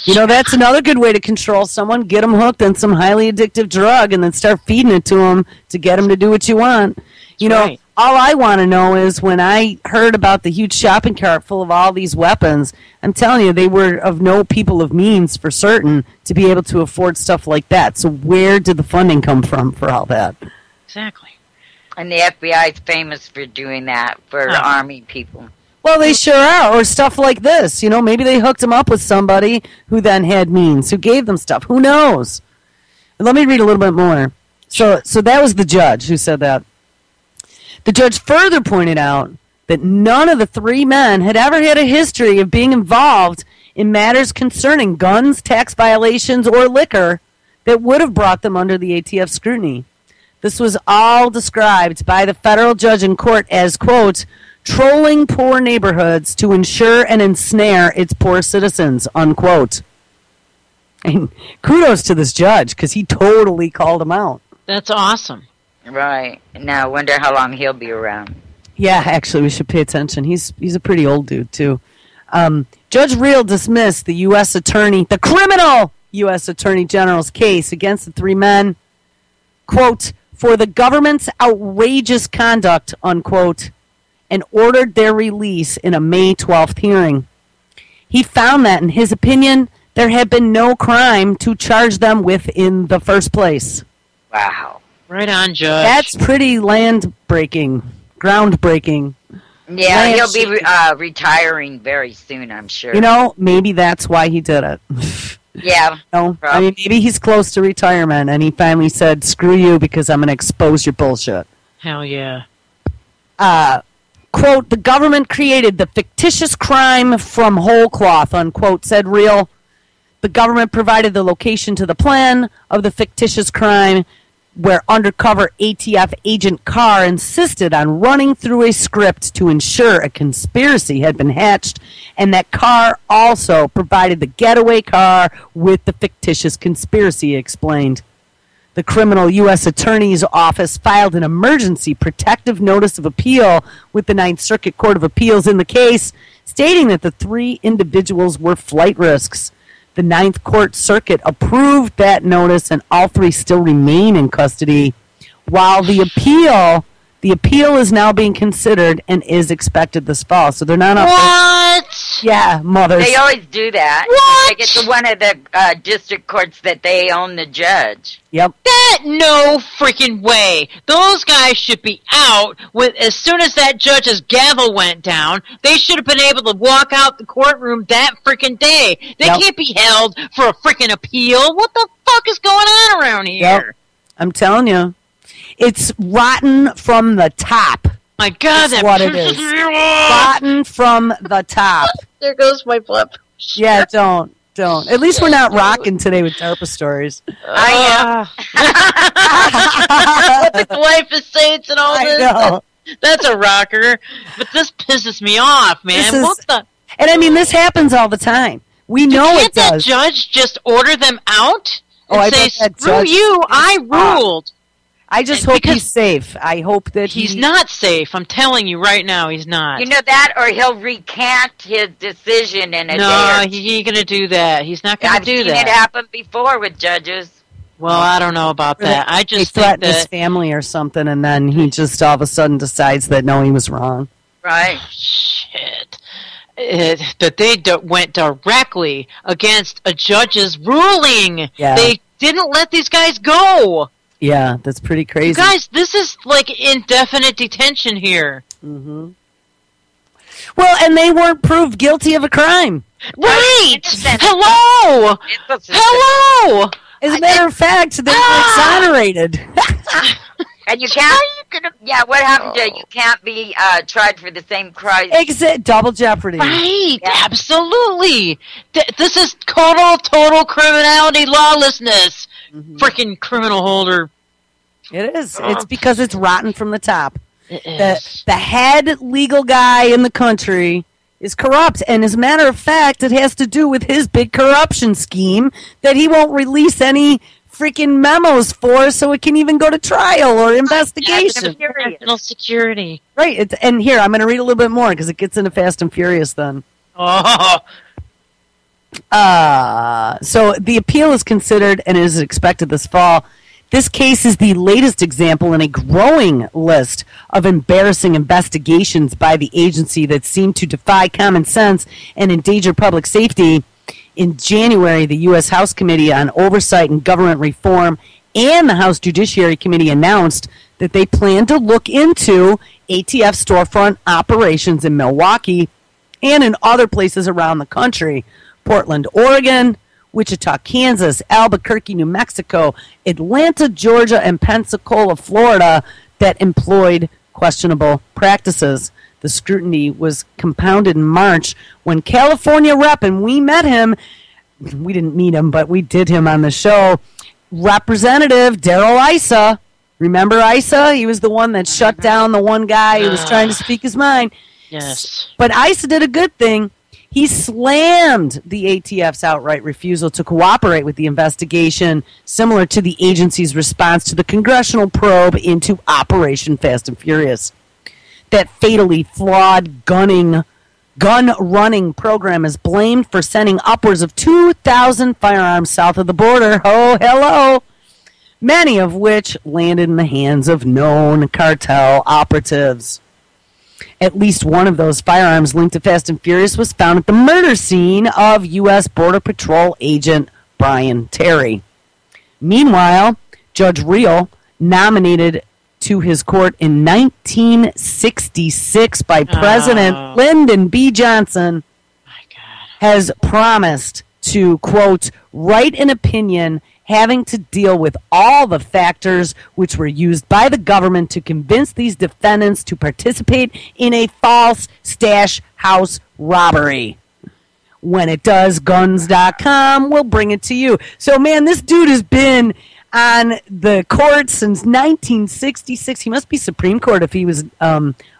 That's another good way to control someone. Get them hooked on some highly addictive drug and then start feeding it to them to get them to do what you want. Right. All I want to know is when I heard about the huge shopping cart full of all these weapons, I'm telling you, they were of no people of means for certain to be able to afford stuff like that. So where did the funding come from for all that? Exactly. And the FBI is famous for doing that for Army people. Well, they sure are, or stuff like this. Maybe they hooked them up with somebody who then had means, who gave them stuff. Who knows? Let me read a little bit more. So that was the judge who said that. The judge further pointed out that none of the 3 men had ever had a history of being involved in matters concerning guns, tax violations, or liquor that would have brought them under the ATF scrutiny. This was all described by the federal judge in court as, quote, trolling poor neighborhoods to ensure and ensnare its poor citizens, unquote. And kudos to this judge, because he totally called him out. That's awesome. Right. Now I wonder how long he'll be around. Yeah, actually, we should pay attention. He's a pretty old dude, too. Judge Reel dismissed the the criminal U.S. Attorney General's case against the three men, quote, for the government's outrageous conduct, unquote, and ordered their release in a May 12th hearing. He found that, in his opinion, there had been no crime to charge them with in the first place. Wow. Right on, Judge. That's pretty groundbreaking. Yeah, he'll be retiring very soon, I'm sure. You know, maybe that's why he did it. Yeah. No, I mean, maybe he's close to retirement, and he finally said, screw you, because I'm going to expose your bullshit. Hell yeah. Quote, the government created the fictitious crime from whole cloth, unquote, said Reel. The government provided the location to the plan of the fictitious crime, where undercover ATF agent Carr insisted on running through a script to ensure a conspiracy had been hatched, and that Carr also provided the getaway car with the fictitious conspiracy, he explained. The criminal U.S. Attorney's Office filed an emergency protective notice of appeal with the Ninth Circuit Court of Appeals in the case, stating that the three individuals were flight risks. The Ninth Court Circuit approved that notice, and all three still remain in custody, while the appeal is now being considered and is expected this fall. So they're not up there. What? Yeah, mothers. They always do that. What? They get to one of the district courts that they own the judge. Yep. No freaking way. Those guys should be out as soon as that judge's gavel went down. They should have been able to walk out the courtroom that freaking day. They can't be held for a freaking appeal. What the fuck is going on around here? Yep. I'm telling you. It's rotten from the top. My God, that's what it is. Rotten from the top. There goes my blood. Yeah, don't. At least we're not rocking today with DARPA stories. I am. With the life of saints and all this. I know. That's a rocker. But this pisses me off, man. What the? And I mean, this happens all the time. We know it does. Can't that judge just order them out? And I say, screw you, I ruled. I just hope he's safe. I hope that he's not safe. I'm telling you right now, he's not. You know that, or he'll recant his decision in a day. No, he ain't gonna do that. He's not gonna do that. I've seen it happen before with judges. Well, I don't know about that. I just think that his family or something, and then he just all of a sudden decides that no, he was wrong. Right. Shit. That they went directly against a judge's ruling. Yeah. They didn't let these guys go. Yeah, that's pretty crazy. You guys, this is like indefinite detention here. Mm-hmm. Well, and they weren't proved guilty of a crime. Right! Hello! Hello! As a matter of fact, they were exonerated. And you can't. Yeah, what happened to you? Can't be tried for the same crime. Double jeopardy. Right, absolutely. This is total criminality, lawlessness. Freaking criminal holder. It is. It's because it's rotten from the top. It is. The head legal guy in the country is corrupt. And as a matter of fact, it has to do with his big corruption scheme that he won't release any freaking memos for, so it can even go to trial or investigation. National security. Right. And here, I'm going to read a little bit more because it gets into Fast and Furious then. Oh. So the appeal is considered and is expected this fall. This case is the latest example in a growing list of embarrassing investigations by the agency that seem to defy common sense and endanger public safety. In January, the U.S. House Committee on Oversight and Government Reform and the House Judiciary Committee announced that they plan to look into ATF storefront operations in Milwaukee and in other places around the country. Portland, Oregon, Wichita, Kansas, Albuquerque, New Mexico, Atlanta, Georgia, and Pensacola, Florida, that employed questionable practices. The scrutiny was compounded in March when California rep, and we met him, we didn't meet him, but we did him on the show, Representative Darrell Issa. Remember Issa? He was the one that shut down the one guy who was trying to speak his mind. Yes. But Issa did a good thing. He slammed the ATF's outright refusal to cooperate with the investigation, similar to the agency's response to the congressional probe into Operation Fast and Furious. That fatally flawed gun running program is blamed for sending upwards of 2,000 firearms south of the border. Oh, hello! Many of which landed in the hands of known cartel operatives. At least one of those firearms linked to Fast and Furious was found at the murder scene of U.S. Border Patrol agent Brian Terry. Meanwhile, Judge Reel, nominated to his court in 1966 by President Lyndon B. Johnson, has promised to, quote, write an opinion having to deal with all the factors which were used by the government to convince these defendants to participate in a false stash house robbery. When it does, guns.com will bring it to you. So, man, this dude has been on the court since 1966. He must be Supreme Court if he was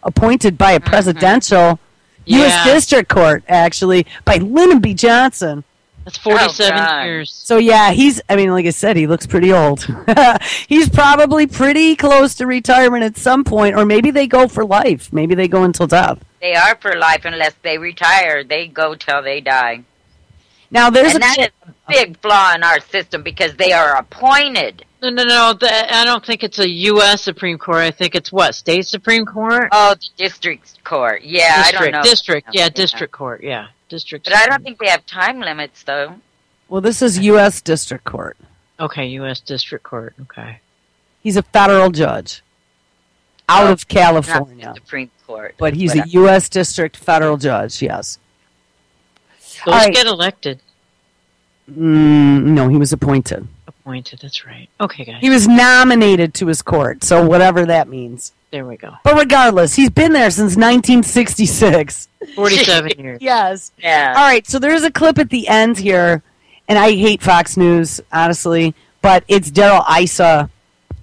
appointed by a presidential U.S. District Court, actually, by Lyndon B. Johnson. That's 47 years. So, yeah, like I said, he looks pretty old. He's probably pretty close to retirement at some point, or maybe they go for life. Maybe they go until death. They are for life unless they retire. They go till they die. Now, that is a big flaw in our system because they are appointed. No. I don't think it's a U.S. Supreme Court. I think it's what? State Supreme Court? Oh, the district court. Yeah, I don't know. District court, yeah. District. But I don't think they have time limits, though. Well, this is U.S. District Court. Okay, U.S. District Court. Okay. He's a federal judge out of California. Not the Supreme Court. But he's a U.S. District federal judge, yes. Those get elected. No, he was appointed. Appointed, that's right. Okay, guys. He was nominated to his court, so whatever that means. There we go. But regardless, he's been there since 1966. 47 years. Yes. Yeah. All right, so there's a clip at the end here, and I hate Fox News, honestly, but it's Daryl Issa,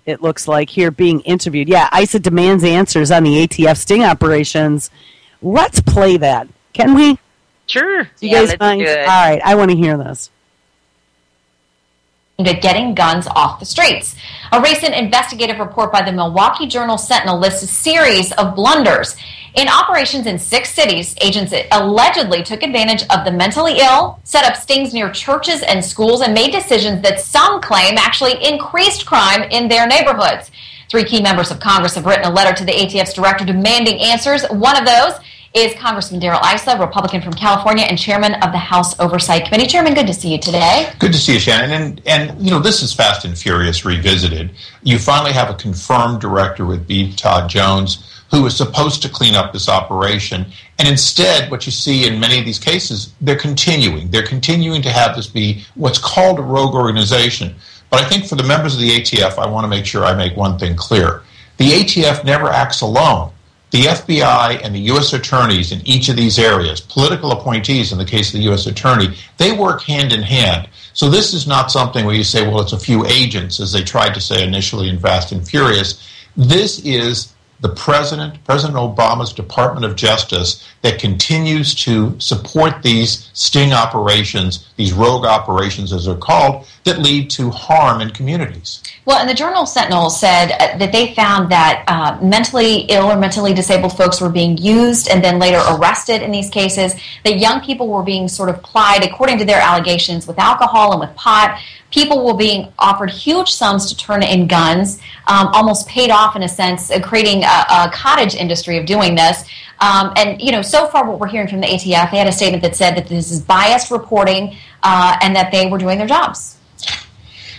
it looks like, here being interviewed. Yeah, Issa demands answers on the ATF sting operations. Let's play that. Can we? Sure. Do you guys mind? Do it. All right, I want to hear this. At getting guns off the streets. A recent investigative report by the Milwaukee Journal-Sentinel lists a series of blunders. In operations in 6 cities, agents allegedly took advantage of the mentally ill, set up stings near churches and schools, and made decisions that some claim actually increased crime in their neighborhoods. 3 key members of Congress have written a letter to the ATF's director demanding answers. One of those is Congressman Daryl Issa, Republican from California and chairman of the House Oversight Committee. Chairman, good to see you today. Good to see you, Shannon. And you know, this is Fast and Furious revisited. You finally have a confirmed director with B. Todd Jones who is supposed to clean up this operation. And instead, what you see in many of these cases, they're continuing. They're continuing to have this be what's called a rogue organization. But I think for the members of the ATF, I want to make sure I make one thing clear. The ATF never acts alone. The FBI and the U.S. attorneys in each of these areas, political appointees in the case of the U.S. attorney, they work hand in hand. So this is not something where you say, well, it's a few agents, as they tried to say initially in Fast and Furious. This is the President Obama's Department of Justice that continues to support these sting operations, these rogue operations as they're called, that lead to harm in communities. Well, and the Journal-Sentinel said that they found that mentally ill or mentally disabled folks were being used and then later arrested in these cases, that young people were being sort of plied, according to their allegations, with alcohol and with pot. People were being offered huge sums to turn in guns, almost paid off in a sense, creating a cottage industry of doing this. And, you know, so far what we're hearing from the ATF, they had a statement that said that this is biased reporting and that they were doing their jobs.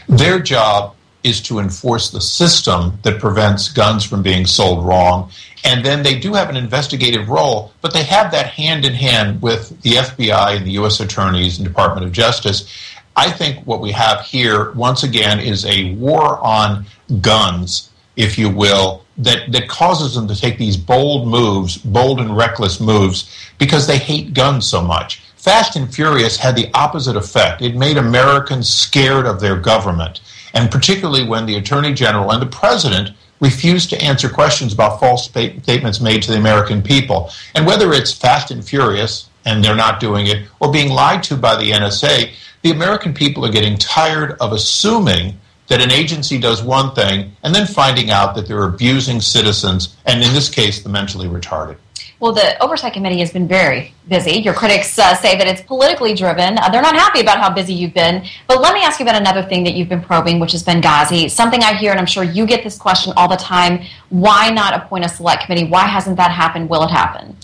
Their job is to enforce the system that prevents guns from being sold wrong. And then they do have an investigative role, but they have that hand in hand with the FBI and the U.S. attorneys and Department of Justice. I think what we have here, once again, is a war on guns, if you will, that causes them to take these bold moves, bold and reckless moves, because they hate guns so much. Fast and Furious had the opposite effect. It made Americans scared of their government, and particularly when the Attorney General and the President refused to answer questions about false statements made to the American people. And whether it's Fast and Furious, and they're not doing it, or being lied to by the NSA, the American people are getting tired of assuming that an agency does one thing and then finding out that they're abusing citizens, and in this case, the mentally retarded. Well, the Oversight Committee has been very busy. Your critics say that it's politically driven. They're not happy about how busy you've been. But let me ask you about another thing that you've been probing, which is Benghazi. Something I hear, and I'm sure you get this question all the time, why not appoint a select committee? Why hasn't that happened? Will it happen?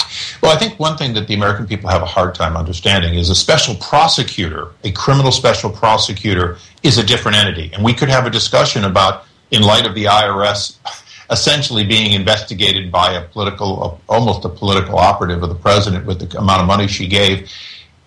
Well, I think one thing that the American people have a hard time understanding is a special prosecutor, a criminal special prosecutor, is a different entity. And we could have a discussion about, in light of the IRS essentially being investigated by almost a political operative of the president with the amount of money she gave.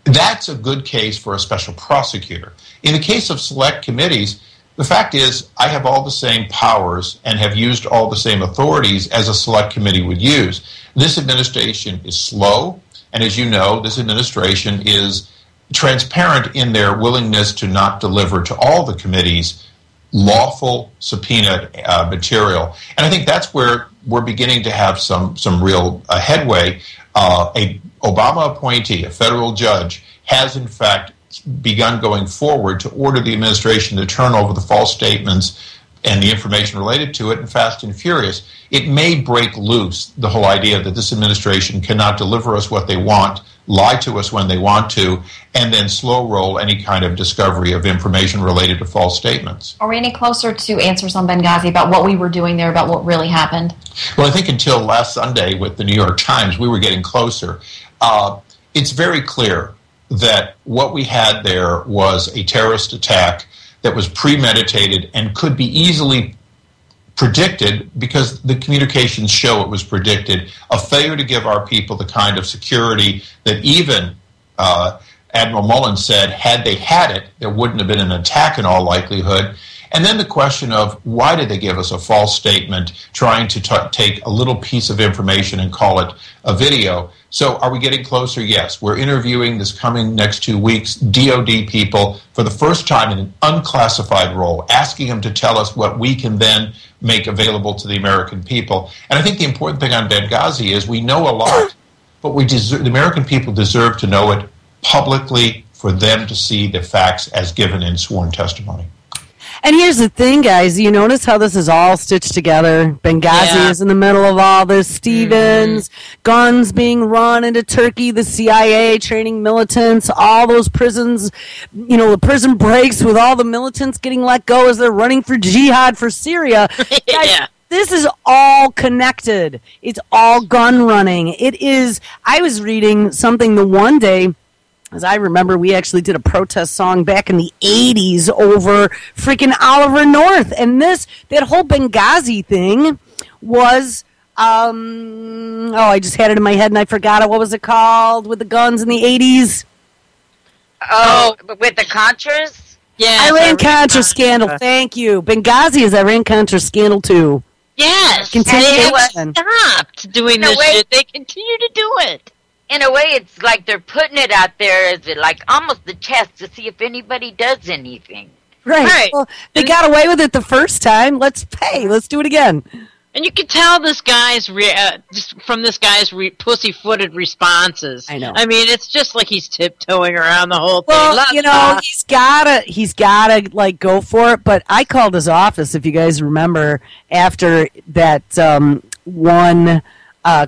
That's a good case for a special prosecutor. In the case of select committees, the fact is I have all the same powers and have used all the same authorities as a select committee would use. This administration is slow, and as you know, this administration is transparent in their willingness to not deliver to all the committees lawful subpoenaed material. And I think that's where we're beginning to have some real headway. A Obama appointee, a federal judge, has in fact begun going forward to order the administration to turn over the false statements and the information related to it in Fast and Furious. It may break loose the whole idea that this administration cannot deliver us what they want, lie to us when they want to, and then slow roll any kind of discovery of information related to false statements. Are we any closer to answers on Benghazi about what we were doing there, about what really happened? Well, I think until last Sunday with the New York Times, we were getting closer. It's very clear that what we had there was a terrorist attack that was premeditated and could be easily predicted because the communications show it was predicted, a failure to give our people the kind of security that even Admiral Mullen said, had they had it, there wouldn't have been an attack in all likelihood. And then the question of why did they give us a false statement trying to take a little piece of information and call it a video? So are we getting closer? Yes. We're interviewing this coming next 2 weeks DOD people for the first time in an unclassified role, asking them to tell us what we can then make available to the American people. And I think the important thing on Benghazi is we know a lot, but the American people deserve to know it publicly for them to see the facts as given in sworn testimony. And here's the thing, guys. You notice how this is all stitched together. Benghazi is in the middle of all this. Stevens, guns being run into Turkey, the CIA training militants, all those prisons, the prison breaks with all the militants getting let go as they're running for jihad for Syria. Guys, this is all connected. It's all gun running. I was reading something the one day, as I remember, we actually did a protest song back in the 80s over freaking Oliver North. And that whole Benghazi thing was, I just had it in my head and I forgot it. What was it called with the guns in the 80s? Oh, with the Contras? Yeah. Iran-Contra scandal. Thank you. Benghazi is Iran-Contra scandal too. Yes. Continuation. They stopped doing this shit. They continue to do it. In a way, it's like they're putting it out there as like almost the test to see if anybody does anything. Right. Well, they got away with it the first time. Let's do it again. And you can tell this guy's just from this guy's pussy-footed responses. I know. I mean, it's just like he's tiptoeing around the whole thing. Well, he's gotta like go for it. But I called his office, if you guys remember, after that one.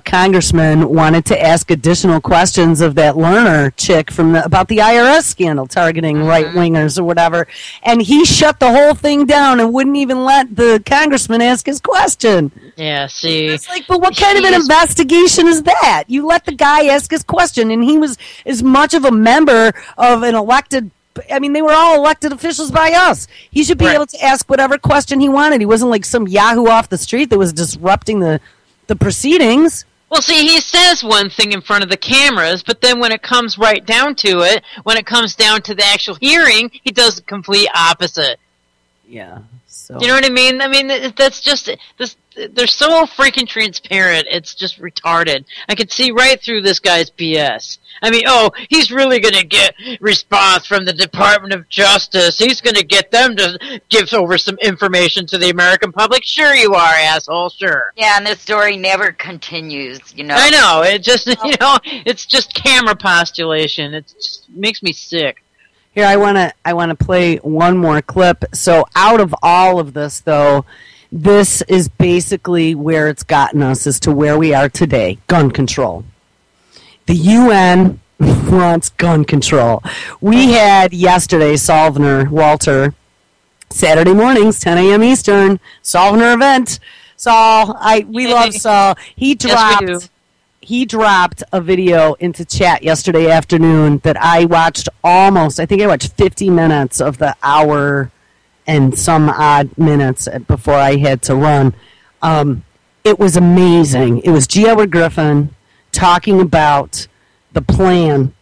Congressman wanted to ask additional questions of that Lerner chick about the IRS scandal targeting right-wingers or whatever, and he shut the whole thing down and wouldn't even let the congressman ask his question. Yeah, see. It's like, but what kind of an investigation is that? You let the guy ask his question, and he was as much of a member of an elected they were all elected officials by us. He should be able to ask whatever question he wanted. He wasn't like some yahoo off the street that was disrupting the proceedings. Well, see, he says one thing in front of the cameras, but then when it comes right down to it, when it comes down to the actual hearing, he does the complete opposite. Yeah. So. You know what I mean? I mean, that's just this. They're so freaking transparent. It's just retarded. I can see right through this guy's BS. I mean, he's really going to get response from the Department of Justice. He's going to get them to give over some information to the American public. Sure you are, asshole. Sure. Yeah, and the story never continues. I know. It just it's just camera postulation. It just makes me sick. Here, I want to play one more clip. So out of all of this, though, this is basically where it's gotten us as to where we are today, gun control. The UN wants gun control. We had yesterday, Walter, Saturday mornings, 10 a.m. Eastern, Solvener event. Saul, we love Saul. He dropped a video into chat yesterday afternoon that I watched I think I watched 50 minutes of the hour and some odd minutes before I had to run. It was amazing. It was G. Edward Griffin talking about the plan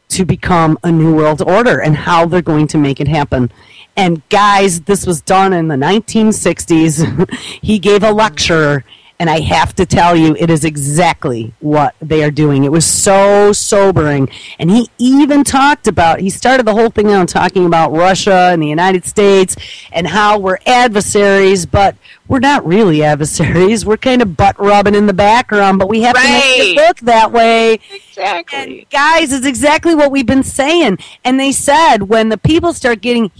to become a new world order and how they're going to make it happen. And guys, this was done in the 1960s. He gave a lecture, and I have to tell you, it is exactly what they are doing. It was so sobering. And he even he started the whole thing out talking about Russia and the United States and how we're adversaries, but we're not really adversaries. We're kind of butt-rubbing in the background, but we have to make it look that way. Exactly. And guys, it's exactly what we've been saying. And they said when the people start getting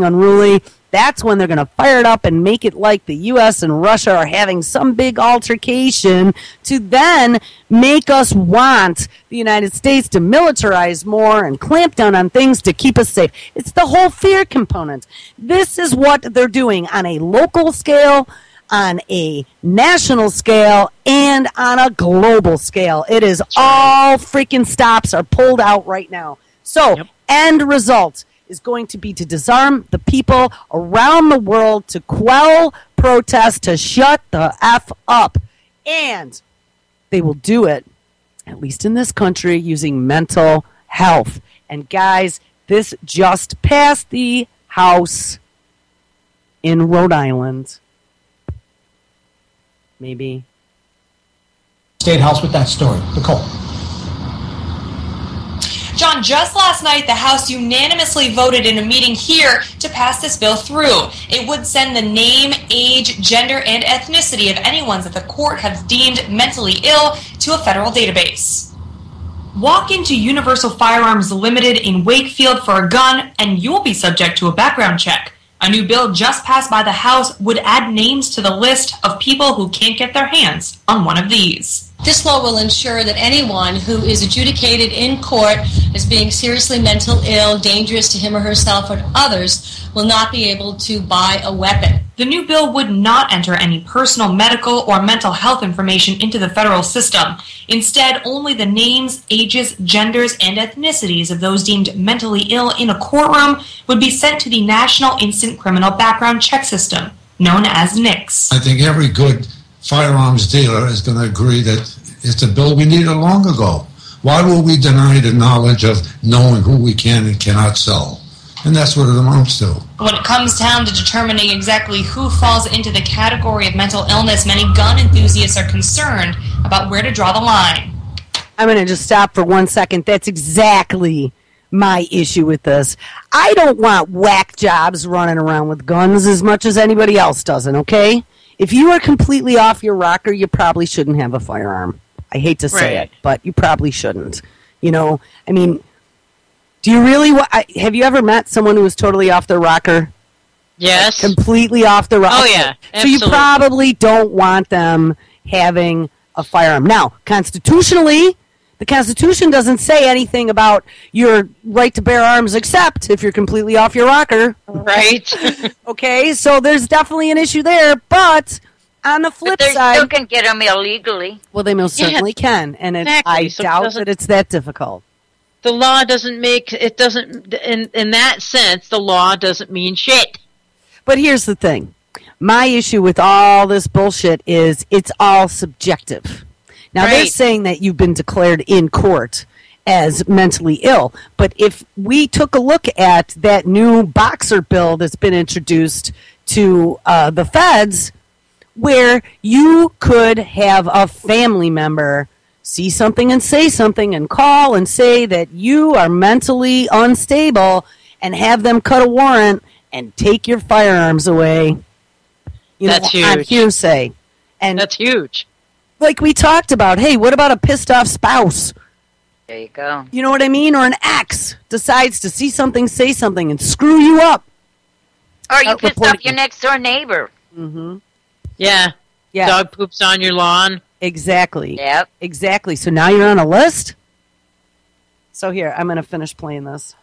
unruly, that's when they're going to fire it up and make it like the U.S. and Russia are having some big altercation to then make us want the United States to militarize more and clamp down on things to keep us safe. It's the whole fear component. This is what they're doing on a local scale, on a national scale, and on a global scale. It is all freaking stops are pulled out right now. So, end result is going to be to disarm the people around the world, to quell protests, to shut the F up. And they will do it, at least in this country, using mental health. And guys, this just passed the House in Rhode Island. Maybe. State House with that story. Nicole. John, just last night, the House unanimously voted in a meeting here to pass this bill through. It would send the name, age, gender, and ethnicity of anyone that the court has deemed mentally ill to a federal database. Walk into Universal Firearms Limited in Wakefield for a gun, and you'll be subject to a background check. A new bill just passed by the House would add names to the list of people who can't get their hands on one of these. This law will ensure that anyone who is adjudicated in court as being seriously mental ill, dangerous to him or herself or others, will not be able to buy a weapon. The new bill would not enter any personal, medical, or mental health information into the federal system. Instead, only the names, ages, genders, and ethnicities of those deemed mentally ill in a courtroom would be sent to the National Instant Criminal Background Check System, known as NICS. I think every good firearms dealer is going to agree that it's a bill we needed long ago. Why will we deny the knowledge of knowing who we can and cannot sell? And that's what it amounts to. When it comes down to determining exactly who falls into the category of mental illness, many gun enthusiasts are concerned about where to draw the line. I'm going to just stop for 1 second. That's exactly my issue with this. I don't want whack jobs running around with guns as much as anybody else doesn't, okay? If you are completely off your rocker, you probably shouldn't have a firearm. I hate to say it, but you probably shouldn't. You know, I mean, do you really have you ever met someone who was totally off their rocker? Yes. Completely off the rocker. Oh, yeah. Absolutely. So you probably don't want them having a firearm. Now, constitutionally, the Constitution doesn't say anything about your right to bear arms except if you're completely off your rocker. Right. Okay, so there's definitely an issue there, but on the flip But they side... still can get them illegally. Well, they most certainly can, and I doubt that it's that difficult. The law doesn't make... It doesn't... In that sense, the law doesn't mean shit. But here's the thing. My issue with all this bullshit is it's all subjective. Now, they're saying that you've been declared in court as mentally ill. But if we took a look at that new boxer bill that's been introduced to the feds, where you could have a family member see something and say something and call and say that you are mentally unstable and have them cut a warrant and take your firearms away. That's huge. On hearsay. And that's huge. Like we talked about, hey, what about a pissed off spouse? There you go. You know what I mean? Or an ex decides to see something, say something, and screw you up. Or you pissed off your next door neighbor. Mm-hmm. Yeah. Dog poops on your lawn. Exactly. Yep. Exactly. So now you're on a list? So here, I'm going to finish playing this.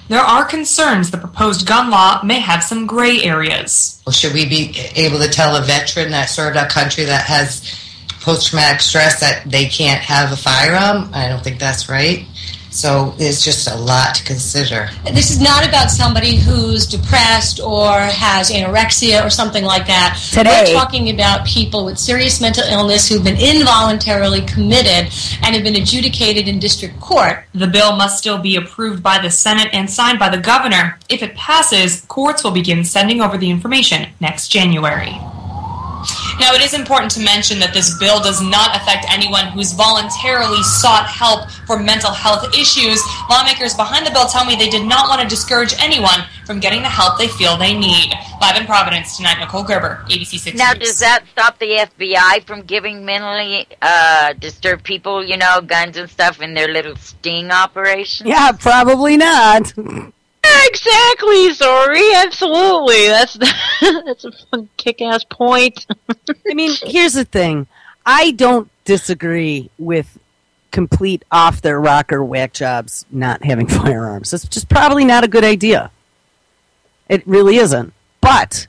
There are concerns the proposed gun law may have some gray areas. Well, should we be able to tell a veteran that served a country that has post-traumatic stress that they can't have a firearm? I don't think that's right. So there's just a lot to consider. This is not about somebody who's depressed or has anorexia or something like that. Today, we're talking about people with serious mental illness who've been involuntarily committed and have been adjudicated in district court. The bill must still be approved by the Senate and signed by the governor. If it passes, courts will begin sending over the information next January. Now, it is important to mention that this bill does not affect anyone who's voluntarily sought help for mental health issues. Lawmakers behind the bill tell me they did not want to discourage anyone from getting the help they feel they need. Live in Providence tonight, Nicole Gerber, ABC 6 Now, News. does that stop the FBI from giving mentally disturbed people, guns and stuff in their little sting operations? Yeah, probably not. Exactly, Zori. Absolutely. That's a fun kick-ass point. I mean, here's the thing. I don't disagree with complete off-their-rocker whack jobs not having firearms. It's just probably not a good idea. It really isn't. But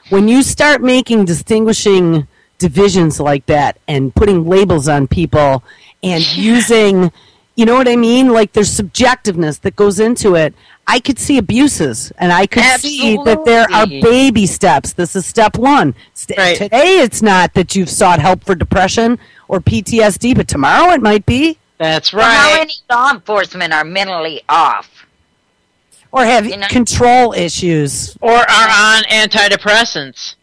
when you start making distinguishing divisions like that and putting labels on people and using, you know what I mean? Like there's subjectiveness that goes into it. I could see abuses, and I could see that there are baby steps. This is step one. Right. Today it's not that you've sought help for depression or PTSD, but tomorrow it might be. That's Well, right. how many law enforcement are mentally off? Or have control issues. Or are on antidepressants.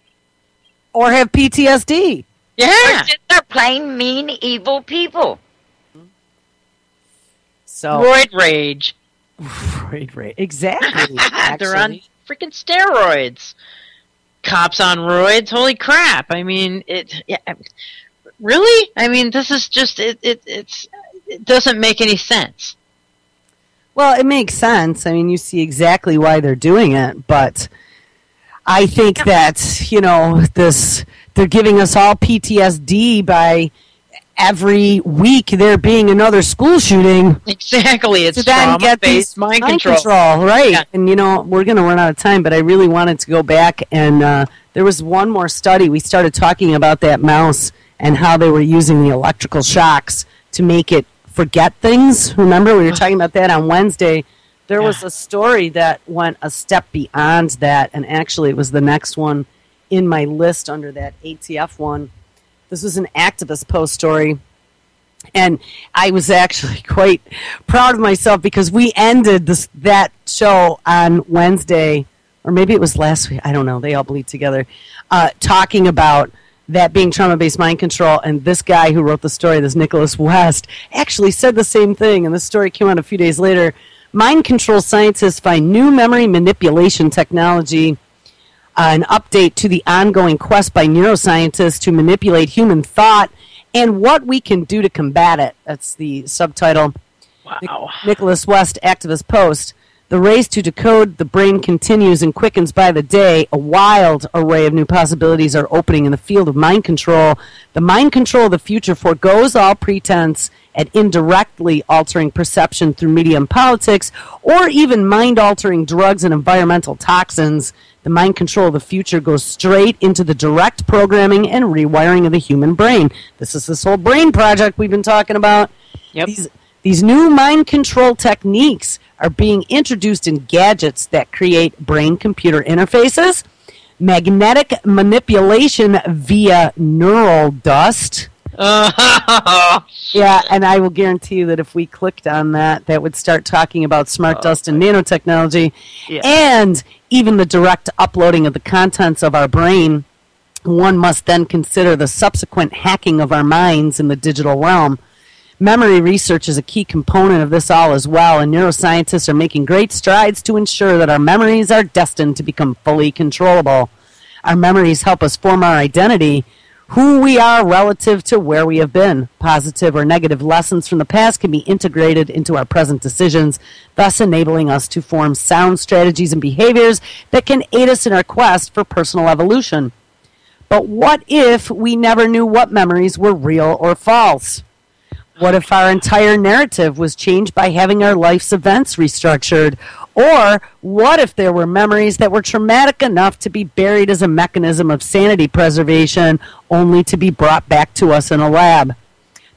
Or have PTSD. Yeah. Or just are plain, mean, evil people. So Roid rage. Right. Exactly. They're on freaking steroids. Cops on roids. Holy crap! I mean, really? I mean, this is just it doesn't make any sense. Well, it makes sense. I mean, you see exactly why they're doing it, but I think that they're giving us all PTSD by every week there being another school shooting. Exactly. It's to then get these mind control. Right. Yeah. And, we're going to run out of time, but I really wanted to go back, and there was one more study. We started talking about that mouse and how they were using the electrical shocks to make it forget things. Remember, we were talking about that on Wednesday. There was a story that went a step beyond that, and actually it was the next one in my list under that ATF one. This was an activist post story, and I was actually quite proud of myself because we ended that show on Wednesday, or maybe it was last week, I don't know, they all bleed together, talking about that being trauma-based mind control, and this guy who wrote the story, this Nicholas West, actually said the same thing, and this story came out a few days later. Mind control scientists find new memory manipulation technology, an update to the ongoing quest by neuroscientists to manipulate human thought and what we can do to combat it. That's the subtitle. Wow. Nicholas West activist post. The race to decode the brain continues and quickens by the day. A wild array of new possibilities are opening in the field of mind control. The mind control of the future forgoes all pretense at indirectly altering perception through media and politics, or even mind-altering drugs and environmental toxins. The mind control of the future goes straight into the direct programming and rewiring of the human brain. This is this whole brain project we've been talking about. Yep. These new mind control techniques are being introduced in gadgets that create brain-computer interfaces, magnetic manipulation via neural dust, Yeah, and I will guarantee you that if we clicked on that, that would start talking about smart dust and nanotechnology, and even the direct uploading of the contents of our brain. One must then consider the subsequent hacking of our minds in the digital realm. Memory research is a key component of this all as well, and neuroscientists are making great strides to ensure that our memories are destined to become fully controllable. Our memories help us form our identity, who we are relative to where we have been. Positive or negative lessons from the past can be integrated into our present decisions, thus enabling us to form sound strategies and behaviors that can aid us in our quest for personal evolution. But what if we never knew what memories were real or false? What if our entire narrative was changed by having our life's events restructured? Or what if there were memories that were traumatic enough to be buried as a mechanism of sanity preservation, only to be brought back to us in a lab?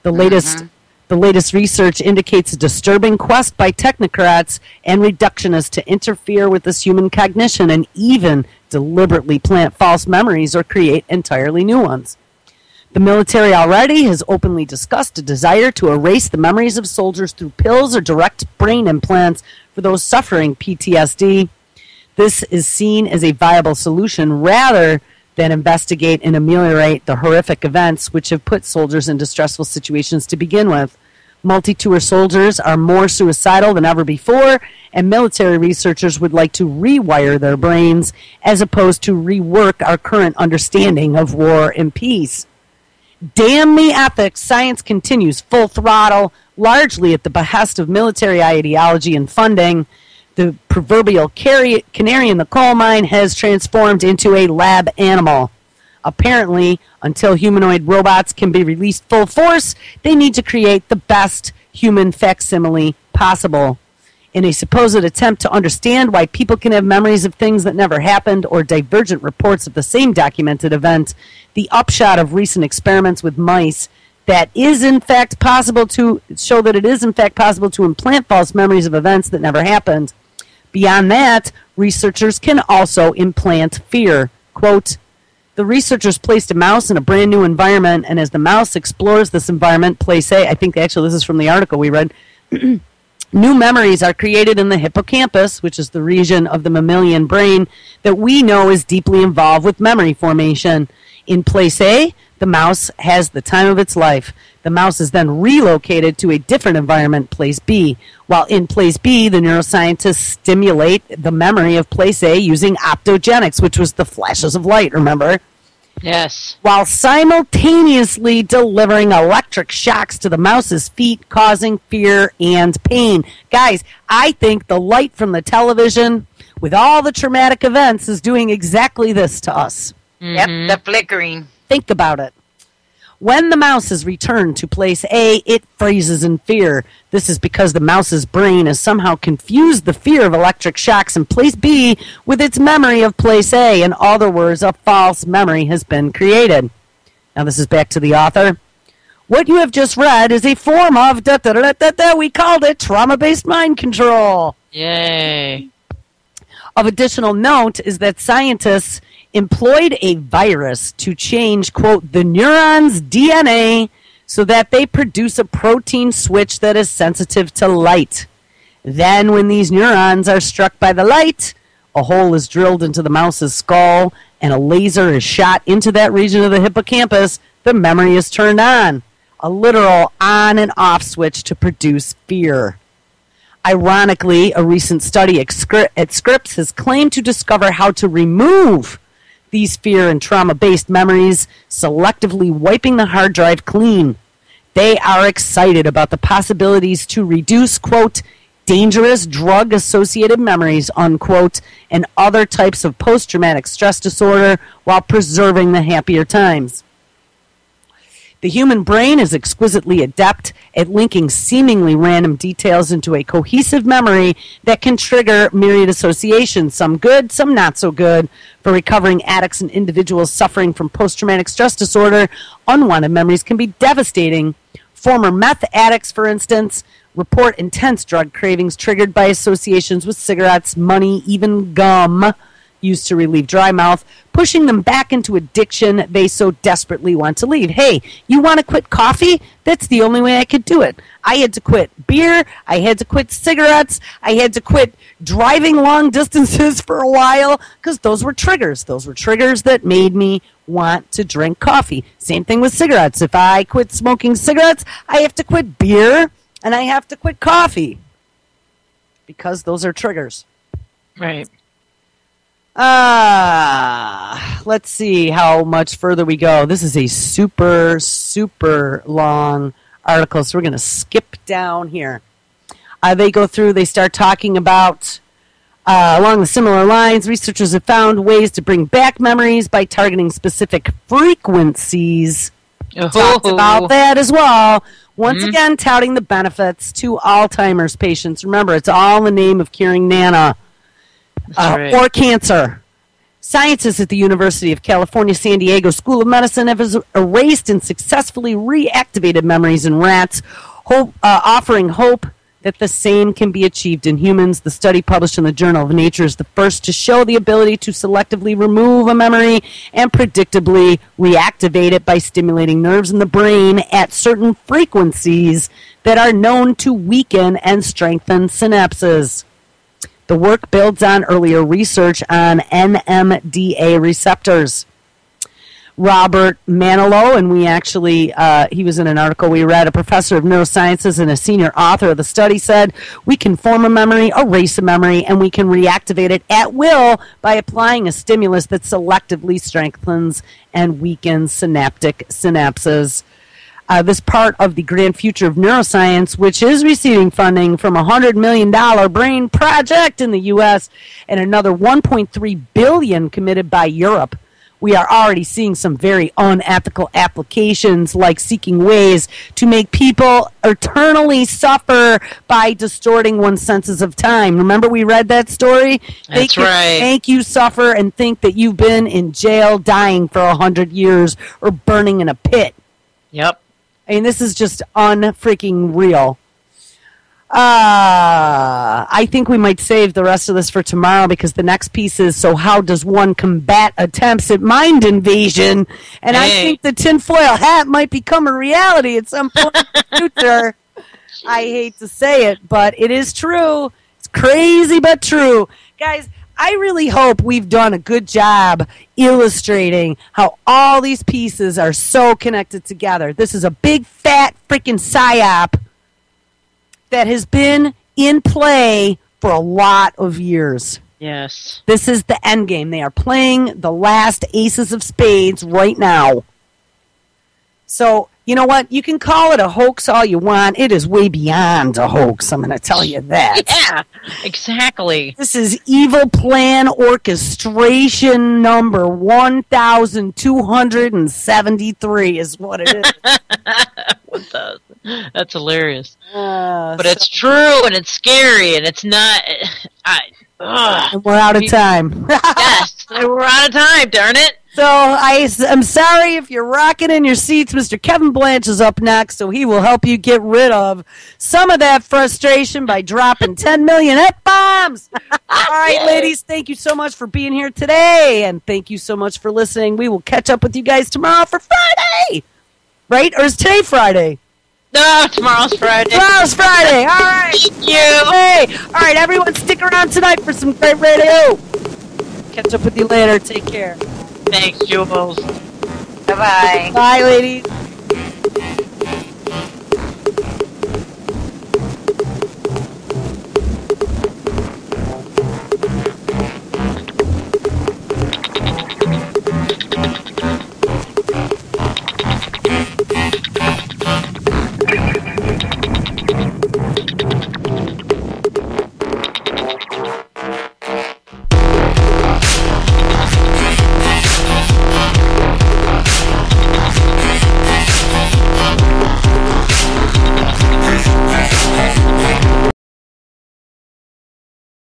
The latest research indicates a disturbing quest by technocrats and reductionists to interfere with this human cognition and even deliberately plant false memories or create entirely new ones. The military already has openly discussed a desire to erase the memories of soldiers through pills or direct brain implants for those suffering PTSD. This is seen as a viable solution rather than investigate and ameliorate the horrific events which have put soldiers into stressful situations to begin with. Multi-tour soldiers are more suicidal than ever before, and military researchers would like to rewire their brains as opposed to rework our current understanding of war and peace. Damn the ethics, science continues full throttle, largely at the behest of military ideology and funding. The proverbial canary in the coal mine has transformed into a lab animal. Apparently, until humanoid robots can be released full force, they need to create the best human facsimile possible. In a supposed attempt to understand why people can have memories of things that never happened or divergent reports of the same documented event, the upshot of recent experiments with mice that is in fact possible to show that it is in fact possible to implant false memories of events that never happened. Beyond that, researchers can also implant fear. Quote, the researchers placed a mouse in a brand new environment, and as the mouse explores this environment, I think actually this is from the article we read, new memories are created in the hippocampus, which is the region of the mammalian brain that we know is deeply involved with memory formation. In place A, the mouse has the time of its life. The mouse is then relocated to a different environment, place B. While in place B, the neuroscientists stimulate the memory of place A using optogenics, which was the flashes of light, remember? Yes. While simultaneously delivering electric shocks to the mouse's feet, causing fear and pain. Guys, I think the light from the television, with all the traumatic events, is doing exactly this to us. Yep, the flickering. Think about it. When the mouse is returned to place A, it freezes in fear. This is because the mouse's brain has somehow confused the fear of electric shocks in place B with its memory of place A. In other words, a false memory has been created. Now this is back to the author. What you have just read is a form of, we called it trauma-based mind control. Yay. Of additional note is that scientists employed a virus to change, quote, the neuron's DNA so that they produce a protein switch that is sensitive to light. Then when these neurons are struck by the light, a hole is drilled into the mouse's skull and a laser is shot into that region of the hippocampus. The memory is turned on. A literal on and off switch to produce fear. Ironically, a recent study at Scripps has claimed to discover how to remove these fear and trauma-based memories, selectively wiping the hard drive clean. They are excited about the possibilities to reduce, quote, dangerous drug-associated memories, unquote, and other types of post-traumatic stress disorder while preserving the happier times. The human brain is exquisitely adept at linking seemingly random details into a cohesive memory that can trigger myriad associations, some good, some not so good. For recovering addicts and individuals suffering from post-traumatic stress disorder, unwanted memories can be devastating. Former meth addicts, for instance, report intense drug cravings triggered by associations with cigarettes, money, even gum. used to relieve dry mouth, pushing them back into addiction they so desperately want to leave. Hey, you want to quit coffee? That's the only way I could do it. I had to quit beer. I had to quit cigarettes. I had to quit driving long distances for a while because those were triggers. Those were triggers that made me want to drink coffee. Same thing with cigarettes. If I quit smoking cigarettes, I have to quit beer and I have to quit coffee because those are triggers. Right. Let's see how much further we go. This is a super, super long article, so we're going to skip down here. They go through, they start talking about, along the similar lines, researchers have found ways to bring back memories by targeting specific frequencies. Talked about that as well. Once again, touting the benefits to Alzheimer's patients. Remember, it's all in the name of curing Nana. Or cancer. Scientists at the University of California, San Diego School of Medicine have erased and successfully reactivated memories in rats, offering hope that the same can be achieved in humans. The study published in the Journal of Nature is the first to show the ability to selectively remove a memory and predictably reactivate it by stimulating nerves in the brain at certain frequencies that are known to weaken and strengthen synapses. The work builds on earlier research on NMDA receptors. Robert Manilow, and we actually, he was in an article we read, a professor of neurosciences and a senior author of the study, said, we can form a memory, erase a memory, and we can reactivate it at will by applying a stimulus that selectively strengthens and weakens synaptic synapses. This part of the grand future of neuroscience, which is receiving funding from a $100 million brain project in the U.S. and another $1.3 billion committed by Europe. We are already seeing some very unethical applications, like seeking ways to make people eternally suffer by distorting one's senses of time. Remember we read that story? They can make you suffer and think that you've been in jail dying for 100 years or burning in a pit. Yep. I mean, this is just unfreaking real. I think we might save the rest of this for tomorrow because the next piece is, so how does one combat attempts at mind invasion? And I think the tinfoil hat might become a reality at some point in the future. I hate to say it, but it is true. It's crazy, but true. Guys, I really hope we've done a good job illustrating how all these pieces are so connected together. This is a big, fat, freaking psyop that has been in play for a lot of years. Yes. This is the end game. They are playing the last aces of spades right now. So, you know what? You can call it a hoax all you want. It is way beyond a hoax, I'm going to tell you that. Yeah, exactly. This is evil plan orchestration number 1,273 is what it is. 1,000. That's hilarious. But it's true, and it's scary, and it's not... and we're out of time. Yes, we're out of time, darn it. So I'm sorry if you're rocking in your seats. Mr. Kevin Blanche is up next, so he will help you get rid of some of that frustration by dropping 10 million F-bombs. All right, ladies, thank you so much for being here today, and thank you so much for listening. We will catch up with you guys tomorrow for Friday. Right? Or is today Friday? No, tomorrow's Friday. Tomorrow's Friday. All right. Thank you. Hey. All right, everyone, stick around tonight for some great radio. Catch up with you later. Take care. Thanks, Jules. Bye-bye. Bye, ladies.